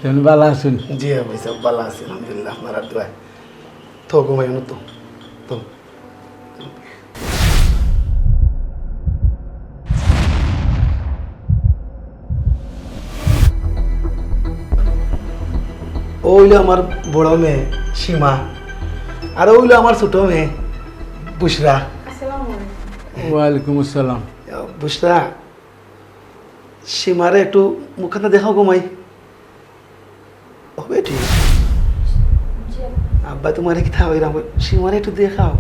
তুমি ভালো আছেন? জি ভাই সব ভালো আছি আলহামদুলিল্লাহ আপনার দোয়া তো ঘুমাই না তো ওইলো আমার বড় মেয়ে সীমা আর ওইলো আমার ছোট মেয়ে বুশরা। ওয়ালাইকুম আসসালাম। বুশরা সীমারে একটু মুখখানা দেখাও ঘুমাই হবে ঠিক আব্বা তোমার কি থাকবে সীমারে একটু দেখাও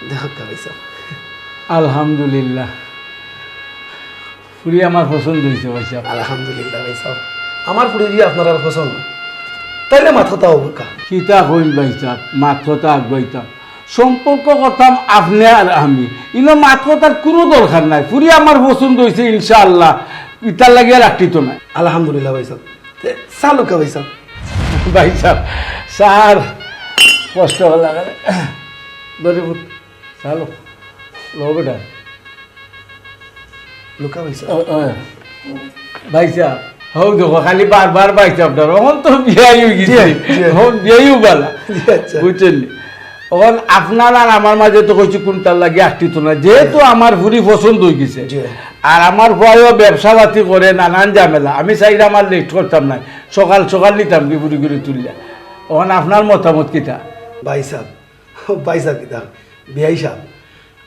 দেখো কাবাইসা আলহামদুলিল্লাহ ফুরি আমার পছন্দ হয়েছে ভাই সাহেব। আলহামদুলিল্লাহ ভাই সাহেব আমার পুরি দিয়ে আপনার আর পছন্দ তাইলে মাথাটা অবকা কিতা হইল ভাই সাহেব মাত্রতা আগাইতাম সম্পর্ক করতাম আপনি আর আমি ইনো মাত্রতার কোনো দরকার নাই ফুরি আমার পছন্দ হয়েছে ইনশাআল্লাহ ইতার লাগিয়ে রাখতি তো নাই। আলহামদুলিল্লাহ ভাই সাহেব চালু কা ভাই সাহেব ভাই সাহেব স্যার কষ্ট লাগে ধরে চালো লো বেটা লুকা ভাই সাহেব ভাই সাহেব হও দেখো খালি বারবার ভাই সাহেব ধরো এখন তো বিয়াই হয়ে গেছে এখন বিয়াইও বালা বুঝছেন এখন আপনার আর আমার মাঝে তো কইছি কোনটার লাগে আসতি তো না যেহেতু আমার ফুরি পছন্দ হয়ে গেছে আর আমার ভয়ও ব্যবসা পাতি করে নানান ঝামেলা আমি চাইলে আমার লেট করতাম না সকাল সকাল নিতাম কি ফুরি করে তুললে এখন আপনার মতামত কিতা? ভাই সাহেব কিতা বিয়াই সাহেব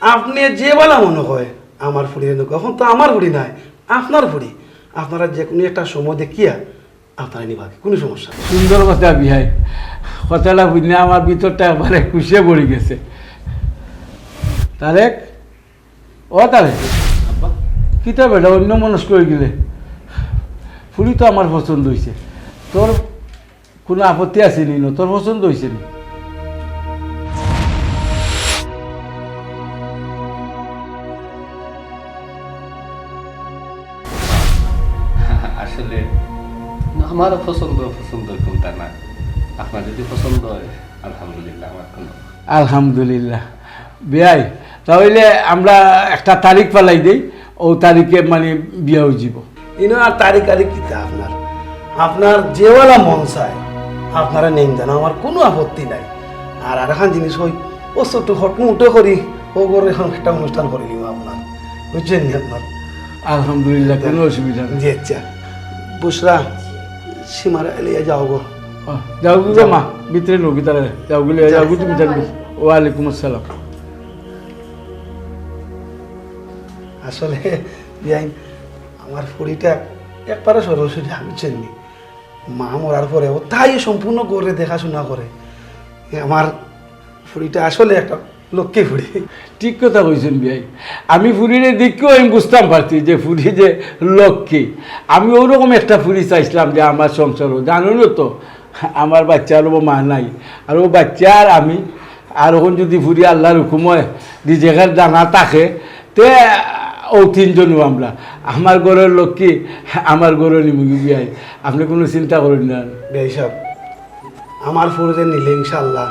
আপনি যে বলা মনে হয় আমার ফুড়ি এখন তো আমার ফুড়ি নাই আপনার ফুড়ি আপনারা যে কোনো একটা সময় দেখিয়া আপনারা নিবা কোনো সমস্যা নেই। সুন্দর কথা বিহাই কথাটা বুঝলে আমার ভিতরটা একবারে খুশিয়ে পড়ে গেছে। তারেক ও তারেক কিতা বেটা অন্য মানুষ করে গেলে ফুরি তো আমার পছন্দ হয়েছে তোর কোনো আপত্তি আছে নি তোর পছন্দ হয়েছে নি? আসলে আমারও পছন্দ কোনটা না আপনার যদি পছন্দ হয় আলহামদুলিল্লাহ আমার কোনো আলহামদুলিল্লাহ বিয়াই তাহলে আমরা একটা তারিখ পালাই দিই ও তারিখে মানে বিয়া হয়ে যাব। ইনো আর তারিখ কিতা আপনার যেওয়ালা মন চায় আপনারা নেন জানা আমার কোনো আপত্তি নাই। আর এখন জিনিস হই ও ছোট হটমুটো করি ও করে এখন একটা অনুষ্ঠান করে নিব আপনার বুঝছেন নি আপনার আলহামদুলিল্লাহ কোনো অসুবিধা নেই। জি আচ্ছা বুসরা সীমার এলিয়া যাও গো যাও গো মা ভিতরে নো ভিতরে যাও গেলে যাও গো তুমি জানবে। ওয়ালাইকুম আসসালাম। আসলে বিয়াইন আমার ফুড়িটা একবারে সরস্বতী বুঝছেন নি মা মরার পরে ও তাই সম্পূর্ণ করে দেখাশোনা করে আমার ফুড়িটা আসলে একটা লক্ষ্মী ফুড়ি। ঠিক কথা কইছেন বিয়াই আমি ফুরিরে দেখেও আমি বুঝতাম পারছি যে ফুরি যে লক্ষ্মী আমি ওরকম একটা ফুরি চাইছিলাম যে আমার সংসারও জানো তো আমার বাচ্চার ও মা নাই আর ও বাচ্চা আর আমি আর ওখান যদি ফুরি আল্লাহর হুকুম হয় যেখানে জানা থাকে তে ও তিনজনও আমরা আমার ঘরের লক্ষ্মী আমার ঘরের নিমুখী বিয়াই আপনি কোনো চিন্তা করেন না। বিয়াই সাহেব আমার ফুড়িতে নিলে ইনশাল্লাহ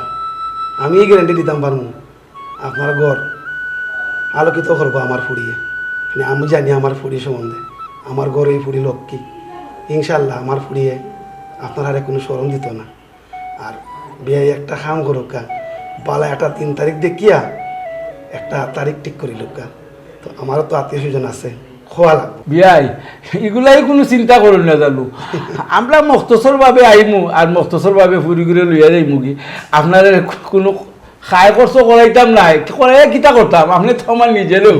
আমি গ্যারান্টি দিতাম পারবো আপনার ঘর আলোকিত করবো আমার ফুড়িয়ে মানে আমি জানি আমার ফুড়ি সম্বন্ধে আমার ঘরে এই ফুড়ি লক্ষ্মী ইনশাল্লাহ আমার ফুড়িয়ে আপনার আরে কোনো স্মরণ দিত না। আর বিয়ে একটা খাম করুক বালা একটা 3 তারিখ দেখিয়া একটা তারিখ ঠিক করিল তো আমারও তো আত্মীয় স্বজন আছে খোয়া লাগবে বিয়াই এগুলাই কোনো চিন্তা করুন না জানো আমরা মখতসরভাবে আইমু আর মখতসরভাবে ফুরি ঘুরে লইয়া যাইমু কি আপনার কোনো খায় খরচ করাইতাম নাই করাই কিতা করতাম আপনি তো আমার নিজেরও।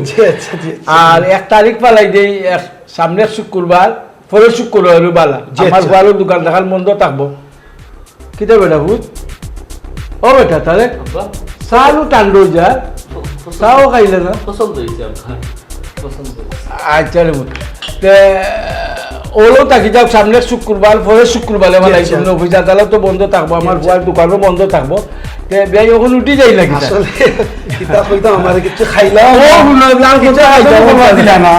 আর 1 তারিখ পালাই দেই সামনের শুক্রবার পরের শুক্রবার বালা আমার বারো দোকান দেখার বন্ধ থাকবো কিতা বেটা ভূত ও বেটা তাহলে চালু টান্ডো যা চাও খাইলে না পছন্দ হয়েছে আপনার পছন্দ আচ্ছা রে ওলো থাকি যাও সামনের শুক্রবার পরের শুক্রবারে মানে অফিস আদালত তো বন্ধ থাকবো আমার বউয়ের দোকানও বন্ধ থাকবো বিয়াই ওখানে উঠি যাই নাকি আমার কিছু খাইলাম না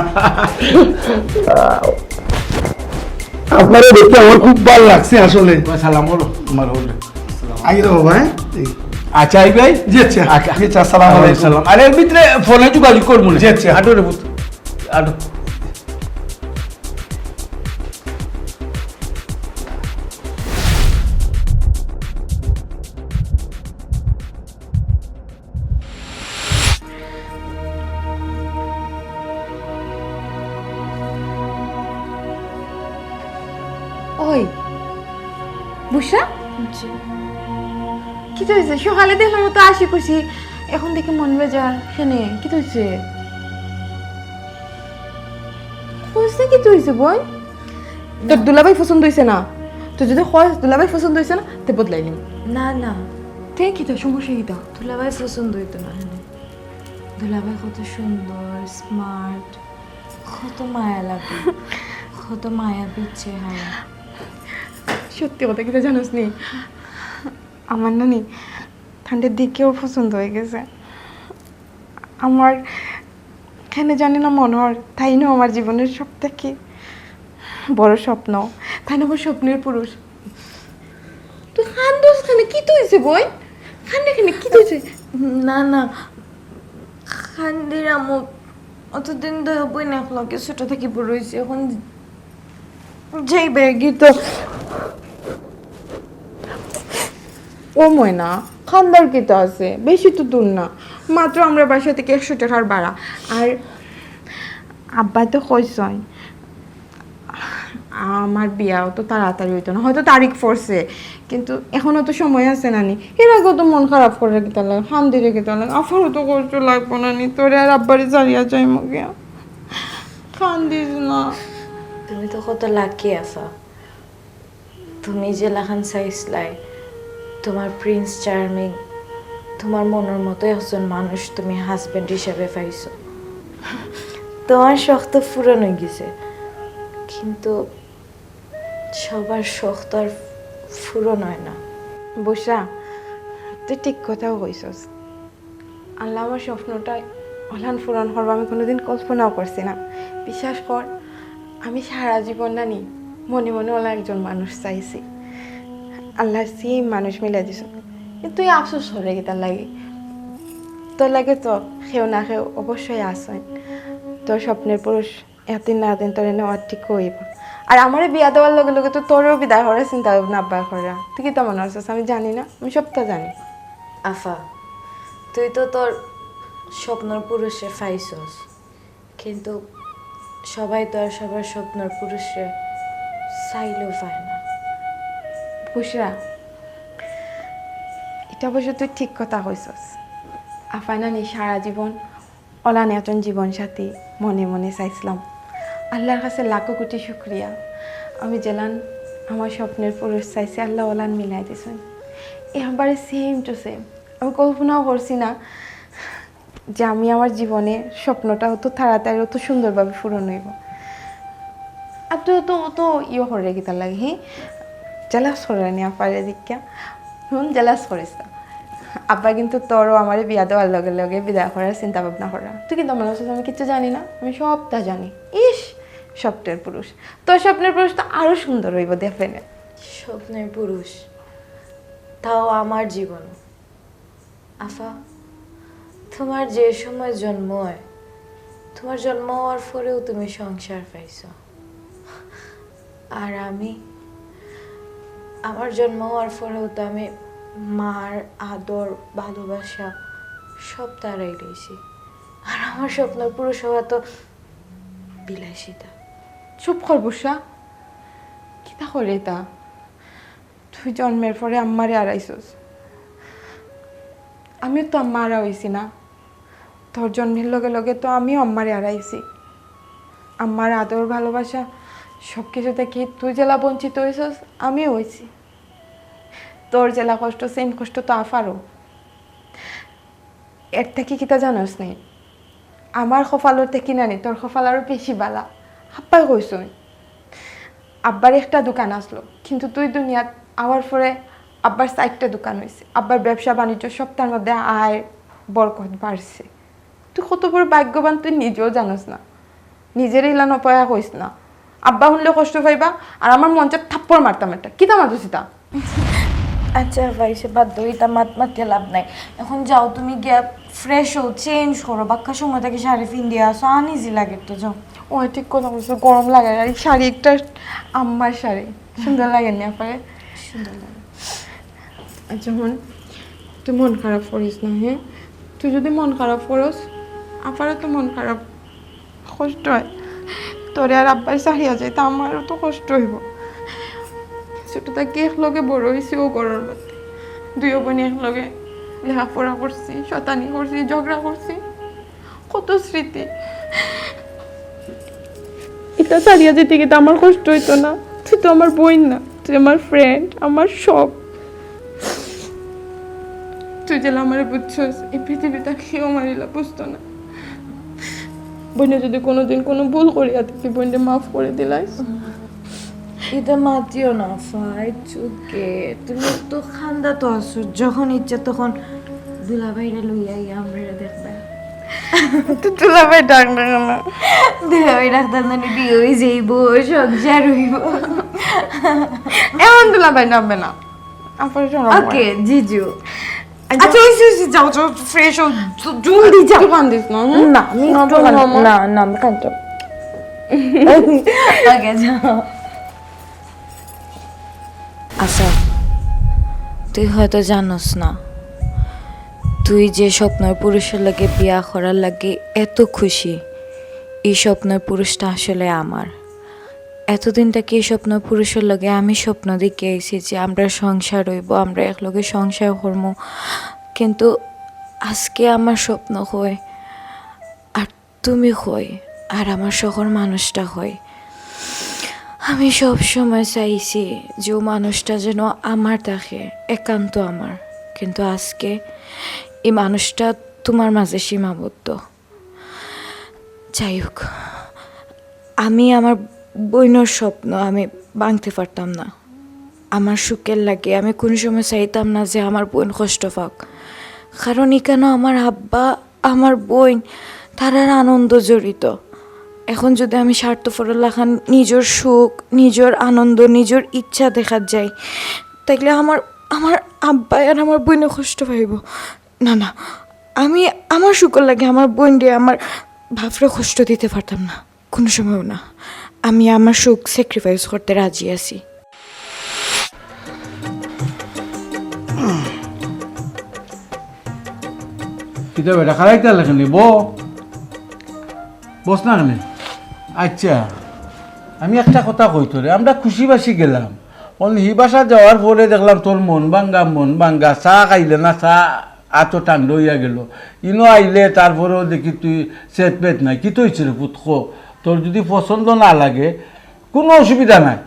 আপনারা দেখতে আমার খুব ভালো লাগছে আসলে সালাম হলো আমার হলো আই রে বাবা আচ্ছা আই ভাই জি আচ্ছা আচ্ছা আসসালামু আলাইকুম আরে এর ভিতরে ফোনে যোগাযোগ করবো জি আচ্ছা আটো রে বুত আটো ওই বুসা কি তো হয়েছে? সকালে দেখলাম তো আসি খুশি, এখন দেখে মন বেজার। হেনে কি তো হয়েছে? হয়েছে কি তো হয়েছে বই? তোর দুলাভাই পছন্দ হয়েছে না? তো যদি হয় দুলাভাই পছন্দ হয়েছে না তে বদলাই নিম। না না, ঠিক কি তো সমস্যা কি তা? দুলাভাই পছন্দ হইতো না। দুলাভাই কত সুন্দর, স্মার্ট, কত মায়া লাগে, কত মায়া পিচ্ছে হয়। সত্যি কথা কি জানোস নি, আমার নানি ঠান্ডার দিকেও পছন্দ হয়ে গেছে। আমার কেন জানি না মনে হয় তাই না আমার জীবনের সব থেকে বড় স্বপ্ন, তাই না আমার স্বপ্নের পুরুষ। তুই খান্দোস খানে কি তো হয়েছে বই? খান্ডে খানে কি তো হয়েছে? না না, খান্দির আমু অতদিন ধরে বই না লাগে, ছোট থেকে বড় হয়েছে, এখন যেই ব্যাগই তো ও ময়না খান্দার কি তো আছে, বেশি তো দূর না, মাত্র আমরা বাসা থেকে 100 টাকার ভাড়া। আর আব্বা তো কইসই আমার বিয়াও তো তাড়াতাড়ি হইতো না, হয়তো তারিখ পড়ছে, কিন্তু এখনো তো সময় আছে নানি। এর আগেও তো মন খারাপ করে রেখে লাগে, হান্দি রেখে লাগে, আফারও তো কষ্ট লাগবো নানি, তোরে আর আব্বারে জারিয়া যাই মুখে। কান্দিস না। তুমি তো কত লাকি আফা, তুমি যে লাখান চাইছিলাই, তোমার প্রিন্স চার্মিং, তোমার মনের মতো একজন মানুষ তুমি হাজবেন্ড হিসেবে পাইছো। তোমার শখ তো পূরণ হয়ে গেছে, কিন্তু সবার শখ তো আর পূরণ হয় না। বসা তুই ঠিক কথাও কইছস। আল্লাহ আমার স্বপ্নটা অলান পূরণ করবো আমি কোনোদিন কল্পনাও করছি না। বিশ্বাস কর, আমি সারা জীবন নানি মনে মনে ওলা একজন মানুষ চাইছি, আল্লাহ সেই মানুষ মিলে দিস। কিন্তু তুই আফসোস হরে গেতার লাগে, তোর লাগে তো সেও না সেও অবশ্যই আসেন। তোর স্বপ্নের পুরুষ এতদিন না এতদিন তোর এনে ঠিক হইব। আর আমারে বিয়া দেওয়ার লগে লগে তো তোরও বিদায় হওয়ার চিন্তা ভাবনা আব্বা করা। তুই কি তেমন আছিস আমি জানি না, আমি সবটা জানি। আফা, তুই তো তোর স্বপ্নর পুরুষে পাইছস, কিন্তু সবাই তো আর সবার স্বপ্নর পুরুষে চাইলেও পায় না। বুসরা, এটা অবশ্য তুই ঠিক কথা কইছস। আফানানি সারা জীবন অলান একজন জীবন সাথী মনে মনে চাইছিলাম। আল্লাহর কাছে লাখো কোটি শুক্রিয়া, আমি জেলান আমার স্বপ্নের পুরুষ চাইছি, আল্লাহ ওলান মিলাই দিয়েছেন। এবারে সেম টু সেম। আমি কল্পনাও করছি না যে আমি আমার জীবনে স্বপ্নটা অত তাড়াতাড়ি অত সুন্দরভাবে পূরণ হইব। আর তুই তো অত ইয়ে করে গিতার লাগে, হ্যাঁ জেলাস করে নি আপারে দীক্ষা জেলাস করিস না। আব্বা কিন্তু তোরও আমার বিয়া দেওয়ার লগে লগে বিদায় করার চিন্তা ভাবনা করা। তুই কিন্তু মনে হচ্ছে আমি কিচ্ছু জানি না, আমি সবটা জানি। ইস স্বপ্নের পুরুষ, তোর স্বপ্নের পুরুষ তো আরো সুন্দর হইব দেখবে না। স্বপ্নের পুরুষ, তাও আমার জীবন। আফা, তোমার যে সময় জন্ম হয়, তোমার জন্ম হওয়ার পরেও তুমি সংসার পাইছ। আর আমি, আমার জন্ম হওয়ার পরেও তো আমি মার আদর ভালোবাসা সব তারাই রয়েছি। আর আমার স্বপ্নের পুরুষ হওয়া তো বিলাসিতা। চুপ কর বসা, কি তা করে তা? তুই জন্মের পরে আম্মারে আড়াইছস, আমিও তো আম্মা আড়া হয়েছি না। তোর জন্মের লগে লগে তো আমিও আম্মারে আড়াইছি। আম্মার আদর ভালোবাসা সব কিছু থেকে তুই জেলা বঞ্চিত হয়েছস, আমিও হয়েছি। তোর জেলা কষ্ট সেম কষ্ট তো আফারও। এর থেকে কিতা জানোস নেই, আমার কপালর থেকে নানি তোর কপাল আরও বেশি বালা। আব্বাই কইস, আব্বার একটা দোকান আসলো, কিন্তু তুই দুনিয়াত আওয়ার পরে আব্বার 4টা দোকান হয়েছে। আব্বার ব্যবসা বাণিজ্য সবটার মধ্যে আয় বরকত বাড়ছে। তুই কত বড় ভাগ্যবান তুই নিজেও জানোস না, নিজের ইলান অপয়া কইস না। আব্বা শুনলে কষ্ট পাইবা, আর আমার মঞ্চে থাপ্পড় মারতাম একটা কিতা মাতুসিতা। আচ্ছা ভাই, সে বাধ্য এটা মাতিয়ে লাভ নাই। এখন যাও, তুমি গিয়া ফ্রেশ হও, চেঞ্জ করো, বাক্কা সময় থেকে শাড়ি ফিন্দিয়ে আসো, আনইজি লাগে তো। যাও। ও ঠিক কথা বলছো, গরম লাগে। আর এই শাড়ি একটা আম্মার শাড়ি সুন্দর লাগে না পারে, সুন্দর লাগে। আচ্ছা হন, তুই মন খারাপ করিস না, হ্যাঁ? তুই যদি মন খারাপ করস আপারও তো মন খারাপ কষ্ট হয়। তোরে আর আব্বাই চাহিয়া যায় তা আমারও তো কষ্ট হইব। ছোট থাকি একলগে বড় হয়েছি ও ঘরের মধ্যে। দুই বোনে একলগে লেখাপড়া করছি, শতানি করছি, ঝগড়া করছি, কত স্মৃতি। এটা ছাড়িয়া যেতে গেতে আমার কষ্ট হইতো না। তুই তো আমার বোন না, তুই আমার ফ্রেন্ড, আমার সব। তুই যেন আমার বুঝছস, এই পৃথিবীটা কেউ মারিলা বুঝতো না। বোনে যদি কোনোদিন কোনো ভুল করিয়া থাকি, বোনকে মাফ করে দিলাই। এটা মাতিও না ফাই চুকে, তুমি তো খান্দা তো আসো, যখন ইচ্ছা তখন দুলাভাইরা লইয়া আমরা দেখবা। তুই তুলাভাই ডাক না কেন? দুলাভাই ডাক্তার নানি বিয়ে হয়ে যাইব, সংসার হইব। এমন দুলাভাই নামবে না। আপনার ওকে জিজু। আচ্ছা ওই যাও যাও, ফ্রেশ হও, জলদি যাও। কান্দিস না? না আমি একটু না না আমি কাঁদতে। ওকে যাও। আচ্ছা তুই হয়তো জানোস না, তুই যে স্বপ্নের পুরুষের লাগে বিয়া করার লাগে এত খুশি, এই স্বপ্নের পুরুষটা আসলে আমার। এতদিন থেকে এই স্বপ্ন পুরুষের লগে আমি স্বপ্ন দেখে আইছি যে আমরা সংসার হইব, আমরা একলগে সংসার করব, কিন্তু আজকে আমার স্বপ্ন হয় আর তুমি হয় আর আমার শহর মানুষটা হয়। আমি সব সময় চাইছি যে ও মানুষটা যেন আমার থাকে, একান্ত আমার, কিন্তু আজকে এই মানুষটা তোমার মাঝে সীমাবদ্ধ। যাই হোক, আমি আমার বইনের স্বপ্ন আমি ভাঙতে পারতাম না। আমার সুখের লাগে আমি কোনো সময় চাইতাম না যে আমার বোন কষ্ট পাক, কারণ এখানে আমার আব্বা আমার বোন তারার আনন্দ জড়িত। এখন যদি আমি স্বার্থপরের লাখান নিজের সুখ, নিজের আনন্দ, নিজের ইচ্ছা দেখাত যাই, তাইলে আমার আমার আব্বা আর আমার বোনে কষ্ট পাইব। না না, আমি আমার সুখের লাগে আমার বোন দিয়ে আমার বাপরে কষ্ট দিতে পারতাম না, কোনো সময়ও না। আমি আমার সুখ স্যাক্রিফাইস করতে রাজি আছি। কিতা বেটা খারাইতে লেখেনি বস না কেন? আচ্ছা আমি একটা কথা কইতো রে, আমরা খুশি বাসি গেলাম, হি বাসা যাওয়ার পরে দেখলাম তোর মন ভাঙ্গা চা খাইলে না, চা আতো টান্ড হইয়া গেল। ইনো আইলে তারপরেও দেখি তুই সেট পেট নাই, কি তো হয়েছে রে পুত? তোর যদি পছন্দ না লাগে কোনো অসুবিধা নাই,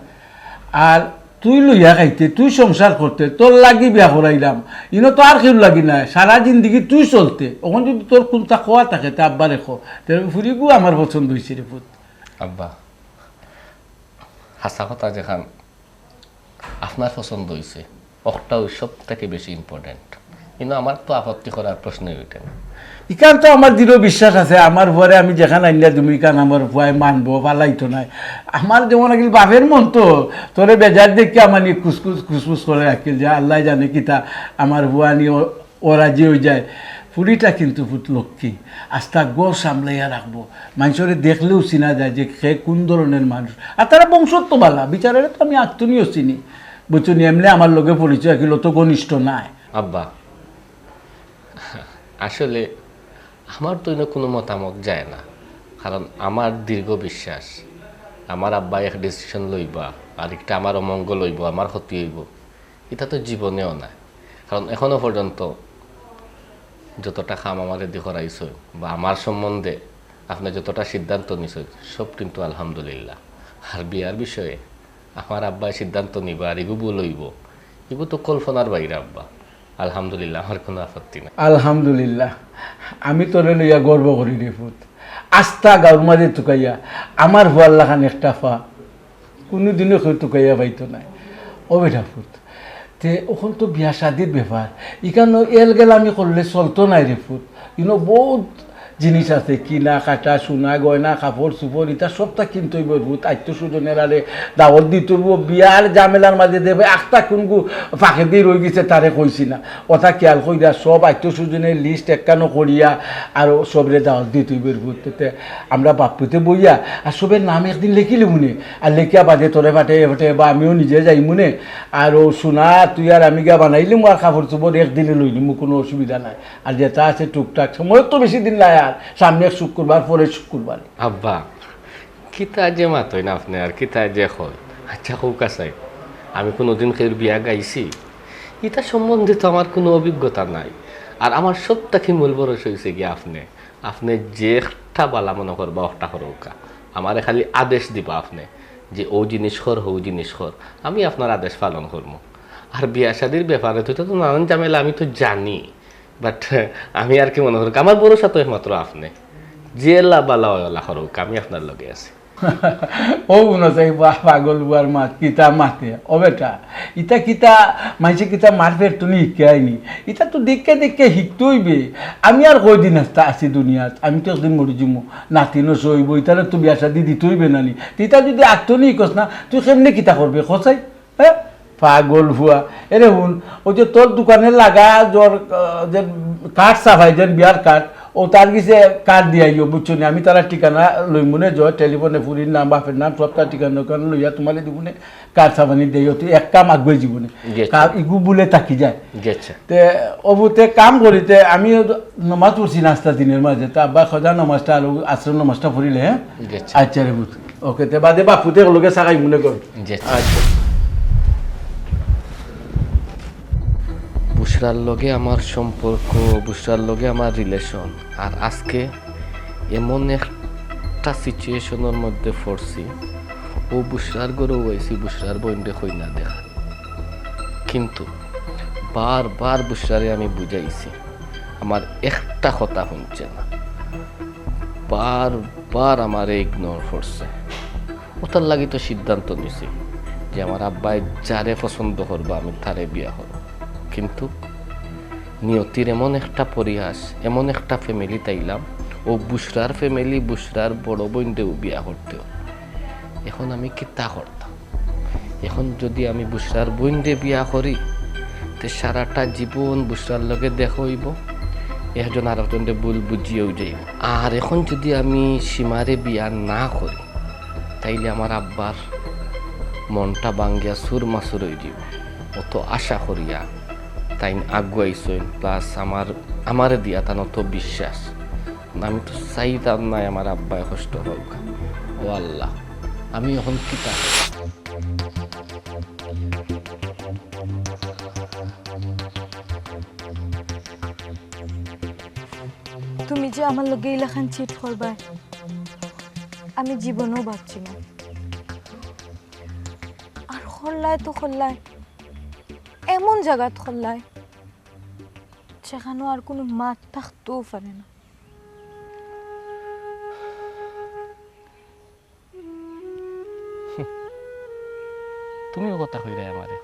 আর তুই লইয়া খাইতে, তুই সংসার করতে, তোর লাগি বিয়া করাইলাম, ইনো তো আর কেউ লাগি নাই, সারা জিন্দিগি তুই চলতে। ওখান যদি তোর কোনটা খোয়া থাকে তা আব্বা রেখো, ফুরিগু আমার পছন্দ হয়েছে রে পুত। আব্বা হাসা কথা যেখান আপনার পছন্দ হয়েছে, ওটা ওই সব থেকে বেশি ইম্পর্টেন্ট, কিন্তু আমার তো আপত্তি করার প্রশ্নই ওইটা না। ইকান তো আমার দৃঢ় বিশ্বাস আছে, আমার ঘরে আমি যেখানে আইনা তুমি ইকান আমার ভয় মানবো, পালাইতো নাই। আমার যেমন আকিল বাপের মন তো, তোরে বেজার দেখে আমার নিয়ে খুসখুস করে রাখিল যে আল্লাহ জানে কিতা আমার ভুয়া নিয়ে ওরা যে হয়ে যায়। পুরীটা কিন্তু পুত লক্ষ্মী, আস্থা গড় সামলাইয়া রাখবো, মানুষরে দেখলেও চিনা যায় যে সে কোন ধরনের মানুষ। আর তারা বংশত্ব বালা বিচারের তো আমি আত্মনীয় চিনি, বুঝছো নি? এমনি আমার লোকে পরিচয় রাখিল তো ঘনিষ্ঠ নাই। আব্বা আসলে আমার তো কোনো মতামত যায় না, কারণ আমার দীর্ঘ বিশ্বাস আমার আব্বা এক ডিসিশন লইবা আর একটা আমার অমঙ্গল হইব, আমার ক্ষতি হইব, এটা তো জীবনেও না। কারণ এখনো পর্যন্ত যতটা কাম আমার এদি করাইছ বা আমার সম্বন্ধে আপনি যতটা সিদ্ধান্ত নিছ সব কিন্তু আলহামদুলিল্লাহ। আর বিয়ার বিষয়ে আমার আব্বাই সিদ্ধান্ত নিবা আর এগুলো লইব, এগুলো তো কল্পনার বাইরে আব্বা। আলহামদুলিল্লাহ, আমার কোনো আপত্তি নাই। আলহামদুলিল্লাহ, আমি তোরে লইয়া গর্ব করি রে পুত। আস্থা গাঁর মাঝে টুকাইয়া আমার ভুয়ার লাখান একটা পা কোনোদিনও কেউ টুকাইয়া পাইতো নাই। ও বেটা পুত, তে ওখান তো বিয়া শাদির ব্যাপার, এখানে এল গেল আমি করলে চলতো নাই রে পুত। বহুত জিনিস আছে, কিনা কাটা সোনা গয়না কাপড় চুপড় ইটা সবটা কিনতে হইব পুত। আত্মীয় স্বজনের আরে দাওয়াত দিতে হইব, বিয়ার জামেলার মাঝে দেবে আখটা কোনগু ফাঁকে দিয়ে রয়ে গেছে তারে কইছি না, ওটা খেয়াল করিয়া সব আত্মীয় স্বজনের লিস্ট একখানো করিয়া আর সবরে দাওয়াত দিতে হইব পুত। আমরা বাপুতে বইয়া আর সবের নাম একদিন লেখিলে মনে, আর লেখিয়া বাদে তোরে ফাটে ফাটে বা আমিও নিজে যাই মনে, আর ও সোনা তুই আর আমি গা বানাইলিম আর কাপড় চুপড় একদিনে লইলিম, কোনো অসুবিধা নাই। আর যেটা আছে টুকটাক সময় তো বেশি দিন নাই, আর সামনে শুক্রবার পরে শুক্রবার। আব্বা কিতা যে মাতই না আপনি আর কিতা যে হয়। আচ্ছা হোক আছে আমি কোনোদিন কেউ বিয়া গাইছি এটা সম্বন্ধে তো আমার কোনো অভিজ্ঞতা নাই। আর আমার সবটাকে মূল বরস হয়েছে কি আপনি যেটা বালা মনে করবা ওটা করোকা, আমারে খালি আদেশ দিবা আপনি যে ও জিনিস কর ও জিনিস কর, আমি আপনার আদেশ পালন করবো। আর বিয়া শাদির ব্যাপারে তো এটা তো নানান ঝামেলা আমি তো জানি, বাট আমি আর কি মনে করি আমার ভরসা তো একমাত্র আপনি, যে বালা ওলা করোকা আমি আপনার লগে আছি। ও মনে চাই বাহ পাগল বুয়ার মাত কিতা মাতে ও বেটা ইটা কিতা মাইছে কিতা মারফের তুমি শিখে আইনি, ইটা তো দেখে দেখে শিখতে হইবে। আমি আর কয়দিন আছি দুনিয়াত, আমি তো একদিন মরি যাবো, নাতিনও সইব, ইতারে তো বিয়া শাদি দিতে হইবে নানি। ইটা যদি আত্মনি কস না তুই কেমনে কিতা করবে খসাই? হ্যাঁ পাগল ভুয়া। এরে শুন ওই যে তোর দোকানে লাগা জ্বর যে কাঠ সাফাই যেন বিয়ার কাঠ, ও তার কিছু কার্ড দিয়ে আইও বুঝছো না, আমি তারা ঠিকানা লই মনে জয় টেলিফোনে ফুরির নাম বাপের নাম সব তার ঠিকানা লইয়া তোমার দিবনে কার্ড সাফানি দিও, তুই এক কাম আগুয়ে জীবনে ইগু বলে তাকি যায়। তে অবুতে কাম করিতে আমি নমাজ পড়ছি নাস্তা দিনের মাঝে, তো আব্বা খোঁজা নমাজটা আর আশ্রম নমাজটা পড়িলে। হ্যাঁ আচ্ছা রে বুঝ ওকে, তে বাদে বাপুতে লোকে সাকাই মনে কর। আচ্ছা বুশরার লগে আমার সম্পর্ক, বুশরার লগে আমার রিলেশন, আর আজকে এমন একটা সিচুয়েশনের মধ্যে পড়ছি ও বুশরার গরু হয়েছি বুশরার বইন্ডে হই না দেখা, কিন্তু বারবার বুশরারে আমি বুঝাইছি আমার একটা কথা শুনছে না, বারবার আমারে ইগনোর করছে। ওটার লাগি তো সিদ্ধান্ত নিছি যে আমার আব্বাই যারে পছন্দ করবা আমি তারে বিয়া হব, কিন্তু নিয়তির এমন একটা পরিহাস, এমন একটা ফ্যামিলি তাইলাম ও বুশরার ফ্যামিলি বুশরার বড় বোনদেও বিয়া করতেও। এখন আমি কিতা করতাম? এখন যদি আমি বুশরার বোনদে বিয়া করি তে সারাটা জীবন বুশরার লগে দেখা হইব, একজন আর একজনকে ভুল বুঝিয়েও যাইব। আর এখন যদি আমি সীমারে বিয়া না করি তাইলে আমার আব্বার মনটা ভাঙ্গিয়া সুর মাসুর হয়ে যাব। অত আশা করিয়া তাই আগুয়াইছেন, প্লাস আমারে দিয়া তার অত বিশ্বাস, আমি তো চাইতাম নাই আমার আব্বাই কষ্ট হোক। ও আল্লাহ, আমি এখন কিতা তুমি যে আমার লগে ইলাখান চিট করবা আমি জীবনেও ভাবছি না। আর খল্লায় তো খল্লায়, এমন জায়গাত খল্লায় যেখানে আর কোনো মাঠ থাকতেও পারে না। তুমিও কথা কই রে আমারে,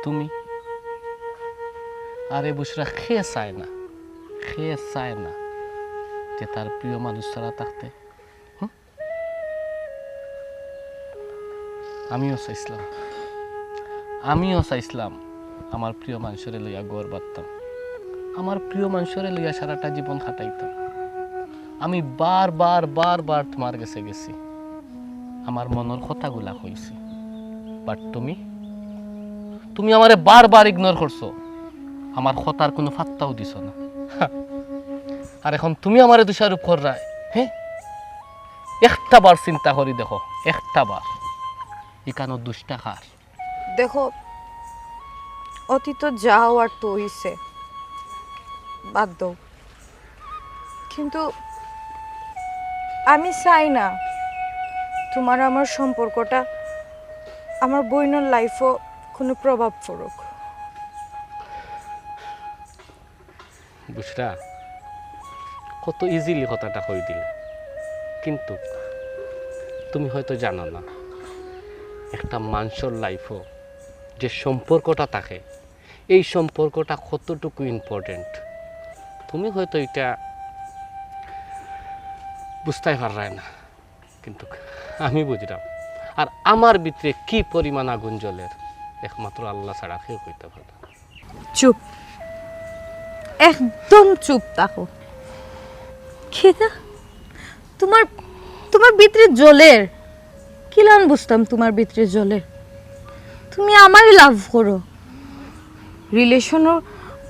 তুমি আরে বুশরা খেয়ে চায় না যে তার প্রিয় মানুষ ছাড়া থাকতে। আমিও চাইছিলাম আমার প্রিয় মানুষের লইয়া গড় বাঁধতাম, আমার প্রিয় মানুষের লইয়া সারাটা জীবন কাটাইতাম। আমি বার তোমার কাছে গেছি, আমার মনের কথাগুলা কইছি, বাট তুমি আমারে বারবার ইগনোর করছো, আমার কথার কোনো ফাত্তাও দিছ না। আর এখন তুমি আমারে দোষারোপ কররাই। হ্যাঁ, একটা বার চিন্তা করি দেখো, একটা বার এখানো দুষ্টা খার। দেখো অতীত যা হওয়ার তো হইছে, বাদ দাও। কিন্তু আমি চাই না তোমার আমার সম্পর্কটা আমার বইনের লাইফও কোনো প্রভাব পড়ুক। বুঝরা কত ইজিলি কথাটা কই দিলে, কিন্তু তুমি হয়তো জানো না একটা মানুষের লাইফও যে সম্পর্কটা থাকে, এই সম্পর্কটা কতটুকু ইম্পর্টেন্ট তুমি হয়তো এটা বুঝতেই পাররাই না, কিন্তু আমি বুঝলাম। আর আমার ভিতরে কি পরিমাণ আগুন জ্বলের একমাত্র আল্লাহ ছাড়া কেউ কইতে পারে না। চুপ, একদম চুপ থাকো। খেদা তোমার ভিতরে জ্বলের কিলান বুঝতাম, তোমার ভিতরে জ্বলের। তুমি আমারই লাভ করো, রিলেশনের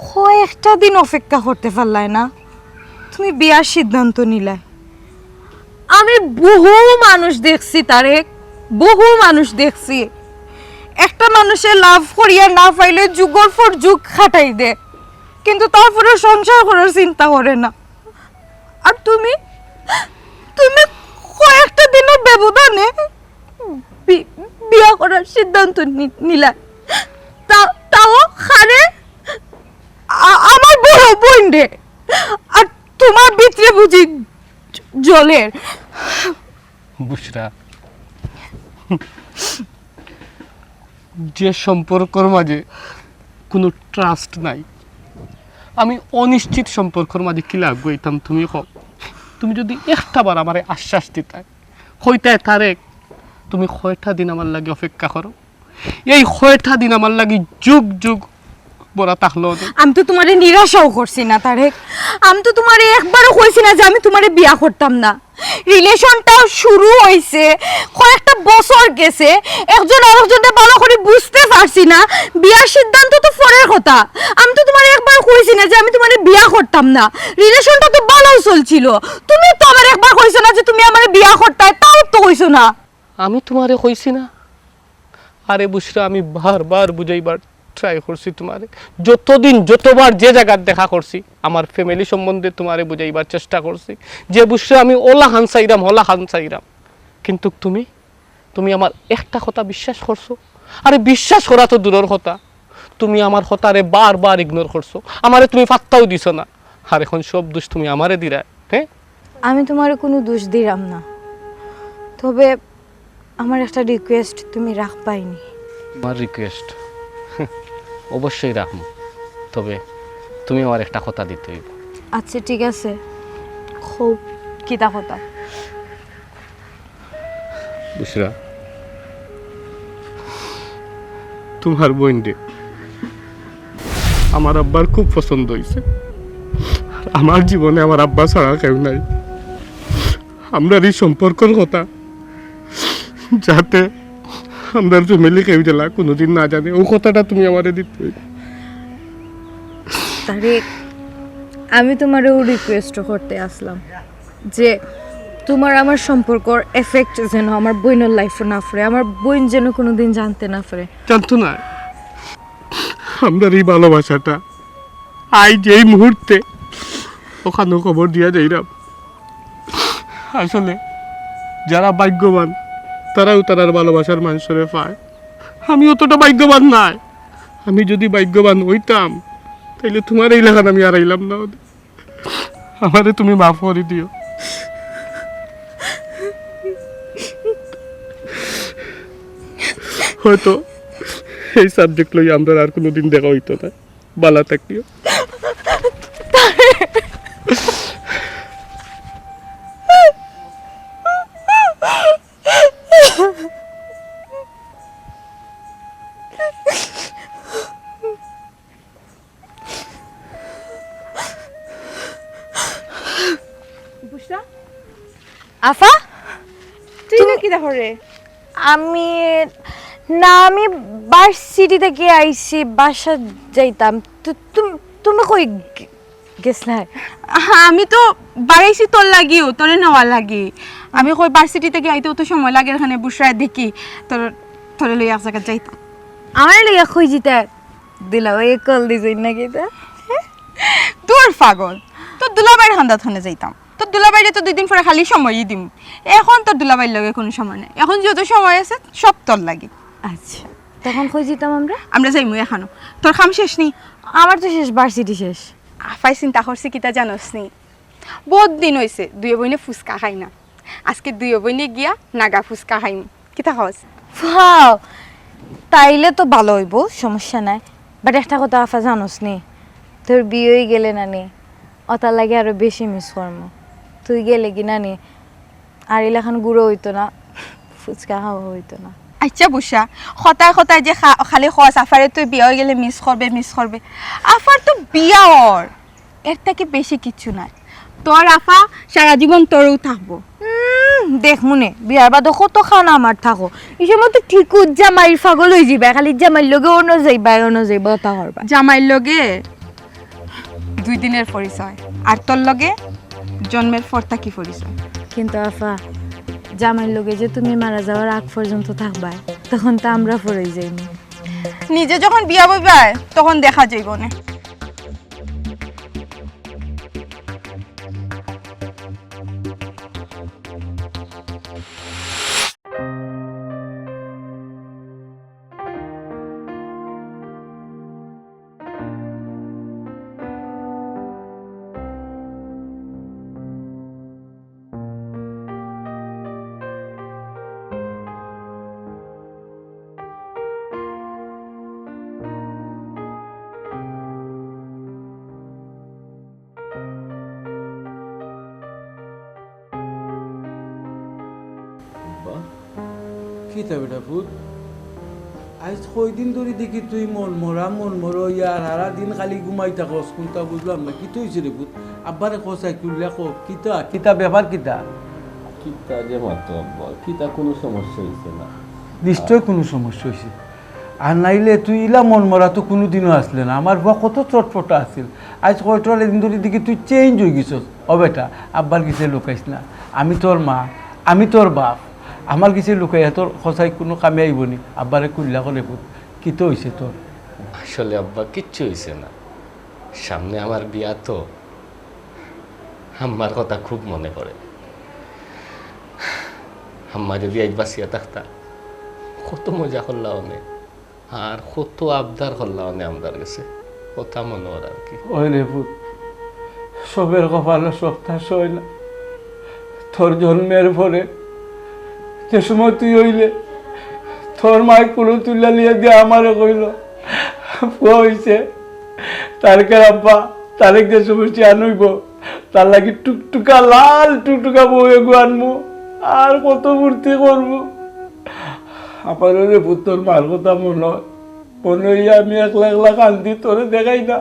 কয়েকটা দিন অপেক্ষা করতে পারলাই না, তুমি বিয়ার সিদ্ধান্ত নিলাই। আমি বহু মানুষ দেখছি তারেক, বহু মানুষ দেখছি একটা মানুষে লাভ করিয়া না পাইলে যুগর পর যুগ খাটাই দে, কিন্তু তারপরে সংসার করার চিন্তা করে না। আর তুমি তুমি কয়েকটা দিনের ব্যবধানে বিয়া করার সিদ্ধান্ত নিলা, তাও খারে আমার বড় বোন রে। আর তোমার ভিতরে বুঝি জলের। বুসরা, যে সম্পর্কর মাঝে কোনো ট্রাস্ট নাই, আমি অনিশ্চিত সম্পর্কর মাঝে কি লাগবো হইতাম তুমি কও? তুমি যদি একটাবার আমারে আশ্বাস দিতাই হইতায় তারেক তুমি কয়টা দিন আমার লাগে অপেক্ষা করো, এই কয়টা দিন আমার লাগে যুগ যুগ বড়া থাকলো। আমি তো তোমারে নিরাশাও করছি না তারেক, আমি তো তোমারে একবারও কইছি না যে আমি তোমারে বিয়া করতাম না। রিলেশনটা শুরু হইছে, কয়েকটা বছর গেছে, একজন আরেকজনকে ভালো করে বুঝতে পারছি না, বিয়ার সিদ্ধান্ত তো পরের কথা। আমি তো তোমারে একবার কইছি না যে আমি তোমারে বিয়া করতাম না, রিলেশনটা তো ভালো চলছিল। তুমি তো আমার একবার কইছো না যে তুমি আমারে বিয়া করতে, তাও তো কইছো না। আমি তোমারে কইছি না? আরে বুসরা, আমি বারবার বুঝাইবার ট্রাই করছি তোমারে, যতবার যে জায়গার দেখা করছি আমার ফ্যামিলি সম্বন্ধে তোমারে বুঝাইবার চেষ্টা করছি যে বুসরা আমি ওলা হান চাইরাম, কিন্তু তুমি আমার একটা কথা বিশ্বাস করছো? আরে বিশ্বাস করা তো দূরের কথা, তুমি আমার কথারে বারবার ইগনোর করছো, আমারে তুমি পাত্তাও দিছো না। আর এখন সব দোষ তুমি আমারে দিরা। হ্যাঁ, আমি তোমারে কোনো দোষ দিলাম না, তবে আমার একটা রিকোয়েস্ট তুমি রাখবাইনি। আমার রিকোয়েস্ট অবশ্যই রাখবো, তবে তুমি আমার একটা কথা দিতে হইব। আচ্ছা ঠিক আছে, খুব কিতা কথা? বুসরা, তোমার বোন রে আমার আব্বার খুব পছন্দ হয়েছে। আমার জীবনে আমার আব্বা ছাড়া কেউ নাই। আমরা এই সম্পর্কের কথা যাতে আমরা ফ্যামিলি কেউ জেলা কোনোদিন না জানে, ও কথাটা তুমি আমারে দিতে হইব। তারেক, আমি তোমারও রিকোয়েস্ট করতে আসলাম যে তোমার আমার সম্পর্কর এফেক্ট যেন আমার বোনের লাইফে না পড়ে, আমার বোন যেন কোনোদিন জানতে না পারে। জানতো না আমরা এই ভালোবাসাটা আই যেই মুহূর্তে ওখানে খবর দিয়া যাইরাম। আসলে যারা ভাগ্যবান তারাও তারার ভালোবাসার মানুষরে পায়, আমি অতটা ভাগ্যবান নাই। আমি যদি ভাগ্যবান হইতাম তাইলে তোমার এই লেখান আমি আর আইলাম না। আমারে তুমি মাফ করে দিও। হয়তো এই সাবজেক্ট লই আমরা আর কোনোদিন দেখা হইতো না। বালা থাকিও। আফা, তুই না কি দেখো রে? আমি আমি ভার্সিটি থেকে আইছি, বাসা যাইতাম। তুমি কই গেছলা? আমি তো বাড়াইছি তোর লাগিও, তোরে নেওয়ার লাগি। আমি কই ভার্সিটি থেকে আইতেও তো সময় লাগে, এখানে বুসরায় দেখি তোরে লই এক জায়গা যাইতাম। আমার লইয়া কই জিতা দিলা ওই কল দিছই নাকি? তা তোর পাগল, তোর দুলাবাইয়ের হান্দাত হনে যাইতাম। তোর দুলাবাইরে তো 2 দিন পরে খালি সময়ই দিম। এখন তোর দুলাবাইর লগে কোনো সময় নাই, এখন যত সময় আছে সব তোর লাগে। আচ্ছা, তখন কই যেতাম আমরা যাইমু এখানো। তোর কাম শেষ নি? আমার তো শেষ, ভার্সিটি শেষ। আফাই চিন্তা করছি কিতা জানোস নি, বহুত দিন হয়েছে দুই বইনে ফুচকা খাই না। আজকে দুই বইনে গিয়া নাগা ফুচকা খাইম। কিতা খাওয়াস? ওয়াও, তাইলে তো ভালো হইব, সমস্যা নাই। বাট একটা কথা আফা জানোস নি, তোর বিয়ে হয়ে গেলে নানি ওটার লাগে আরো বেশি মিস করবো। তুই গেলে কি নানি আর এলাখান গুঁড়ো হইতো না, ফুচকা খাওয়া হইতো না। আচ্ছা বুসা, হতায় যে খালি খোয়াস আফারে তুই বিয়া হয়ে গেলে মিস করবে। আফার তো বিয়া ওর, এর থেকে বেশি কিছু নাই। তোর আফা সারা জীবন তোরও থাকবো। দেখ মনে বিয়ার বাদে কত খানা আমার থাকো, এই সময় তো ঠিক জামাইয়ের পাগল হয়ে যাবে, খালি জামাইয়ের লগে অন্য যাইবা তা করবা। জামাইয়ের লগে 2 দিনের পরিচয়, আর তোর লগে জন্মের পর থাকি পরিচয়। কিন্তু আফা জামাইয়ের লগে যে তুমি মারা যাওয়ার আগ পর্যন্ত থাকবা, তখন তো আমরা পড়ে যাইনি। নিজে যখন বিয়া বইবা তখন দেখা যাইব না। কি তা বেটা পুত, আজ কয়দিন ধরে দেখি তুই মন মরা ইয়ার হারা দিন খালি ঘুমাই থাকস, কোনটা বুঝলাম না। কি হয়েছে রে পুত? আব্বারে কসাই কুল্লা কো কিতা ব্যাপার কিতা? কিতা যে মাত্র আব্বা, কিতা কোনো সমস্যা হয়েছে না। নিশ্চয় কোনো সমস্যা হয়েছে, আর নাইলে তুই ইলা মন মরা তো কোনোদিনও আসলে না। আমার বুয়া কত চটপটা আছিল, আজ কয়টা দিন ধরে দেখি তুই চেঞ্জ হয়ে গেছস। ও বেটা, আব্বার কিছু লুকাইস না, আমি তোর মা, আমি তোর বাপ, আমার কিছু লুকাই তোর সঁচাই কোনো কামে আইব নি। আব্বারে কুল্লা করে পুত, কি তো হয়েছে তোর? আসলে আব্বা কিচ্ছু হয়েছে না, সামনে আমার বিয়া তো, আম্মার কথা খুব মনে পড়ে। আম্মা যদি আজ বাঁচিয়া থাকতা, কত মজা করলা অনেক, আর কত আবদার করলা অনেক আমার কাছে, কথা মনে হয় আর কি। ওই রে পুত, সবের কপালে সপ্তাহ হয় না। তোর জন্মের পরে যে সময় তুই হইলে, তোর মায় কুলো তুলা লিয়ে দিয়ে আমারে কইল ফুয়া হইছে, তারেকের আব্বা তারেক যে সময় আনইব, তার লাগি টুকটুকা লাল টুকটুকা বউয়ে গো আনবো, আর কত মূর্তি করবো। আমার রে পুত, তোর মার কথা মনে হয়, মনে হইয়া আমি একলা একলা কান্দি, তোরে দেখাই না,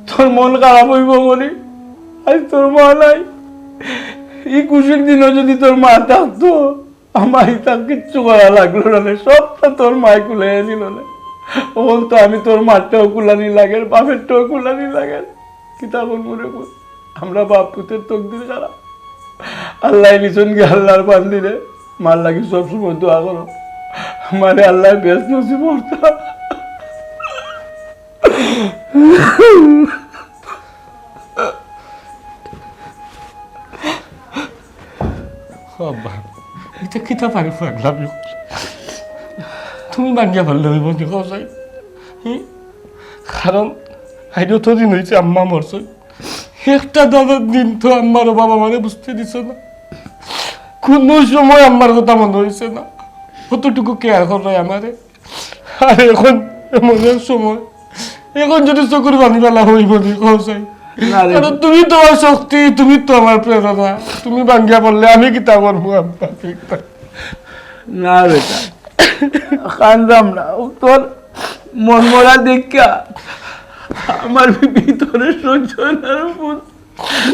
তোর মন খারাপ হইব বলি। আজ তোর মা নাই, এই খুশির দিনও যদি তোর মা থাকতো, আমার তার কিচ্ছু করা লাগলো না, সবটা তোর মায় কুলাই দিল না। ওখন তো আমি তোর মারটাও কুলানি লাগে, বাপেরটাও কুলানি লাগে। কি তখন মনে কর, আমরা বাপ পুতের তকদির খারাপ। আল্লাহ নিচন গিয়ে আল্লাহর বান্দিরে মার লাগি সবসময় দোয়া করো, মানে আল্লাহ বেশ নসিব করতা। আব্বা, এটা কিতা পারি পাগলাম, তুমি বাঙ্গিয়া ভালো হইব নি কসাই? কারণ আইডিও তো দিন হয়েছে আম্মা মরছে, একটা দাদার দিন তো আম্মার বাবা মানে বুঝতে দিছে না, কোনো সময় আম্মার কথা মনে হয়েছে না, কতটুকু কেয়ার করে আমারে। আর এখন এমন এক সময়, এখন যদি চকুর বানি বেলা হইব নি কসাই? কারণ তুমি তো আমার শক্তি, তুমি তো আমার প্রেরণা, তুমি বাঙ্গিয়া বললে আমি কিতা করবো আব্বা? না বেটা, কান্দাম না, তোর মন মরা দেখা আমার ভিতরে সহ্য না।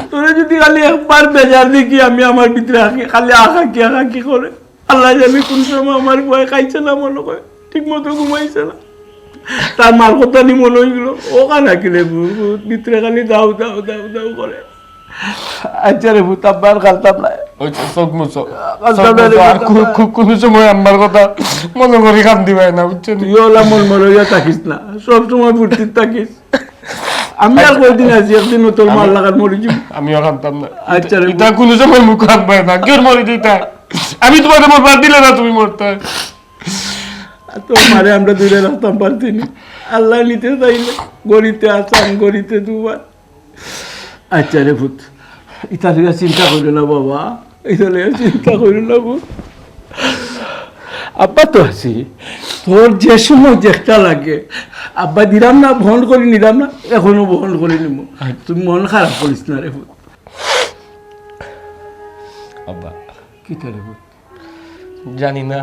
তোরে যদি খালি একবার বেজার দেখি আমি, আমার ভিতরে খালি আঁকাকি করে, আল্লাহ জানি কোন সময় আমার ভয় খাইছে না, মনে করে ঠিক মতো ঘুমাইছে না, তার মার কথা নি মনে হইগুলো, ও কানা কিনে ভিতরে খালি দাও দাও দাও দাও করে। আচ্ছা রে ভূত, আব্বার কালতাম না, কোনো সময় আমার কথা মনে করি কান্দি পায় না, বুঝছেন? তুই ওলা মন মরিয়া থাকিস না, সব সময় ফুর্তি থাকিস। আমি আর কয়দিন আছি, একদিন তোর মার লাগার মরি যাবো। আমিও কাঁদতাম না। আচ্ছা রে, এটা কোনো সময় মুখ রাখবে না, কেউ মরে দিতা, আমি তোমার মরবার দিলে না, তুমি মরতে। তোর মারে আমরা দূরে রাখতাম পারছি না, আল্লাহ নিতে চাইলে গড়িতে আসাম, গড়িতে দুবার। আচ্ছা রে ভূত, ইটা লিয়া চিন্তা করিল না বাবা, এটা লিয়া চিন্তা করিল না ভূত। আব্বা তো আছি, তোর যে সময় যেটা লাগে আব্বা দিলাম না, বহন করে নিলাম না, এখনো বহন করে নিব। তুই মন খারাপ করিস না রে ভূত। আব্বা, কিটা রে ভূত? জানি না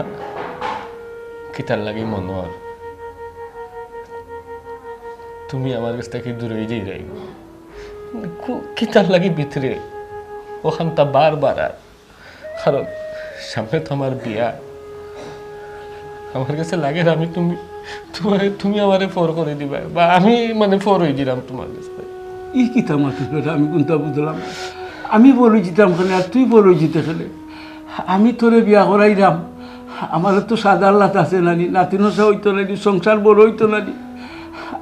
কিতার লাগে মনোর, তুমি আমার কাছ থেকে দূরে যাই যাই, কিতার লাগে ভিতরে ওখানটা বারবার। আর কারণ সামনে তো আমার বিয়া, আমার কাছে লাগে আমি তুমি আমারে ফোর করে দিবা, বা আমি মানে ফোর হয়ে দিলাম তোমার কাছে। ই কিতা মাতিস বেটা, আমি কোনটা বুঝলাম? আমি বলে যেতাম খানে আর তুই বলে যেতে খেলে, আমি তোরে বিয়া করাইলাম, আমার তো সাদা লাত আছে নানি, নাতি নসা হইতো নানি, সংসার বড় হইতো নানি।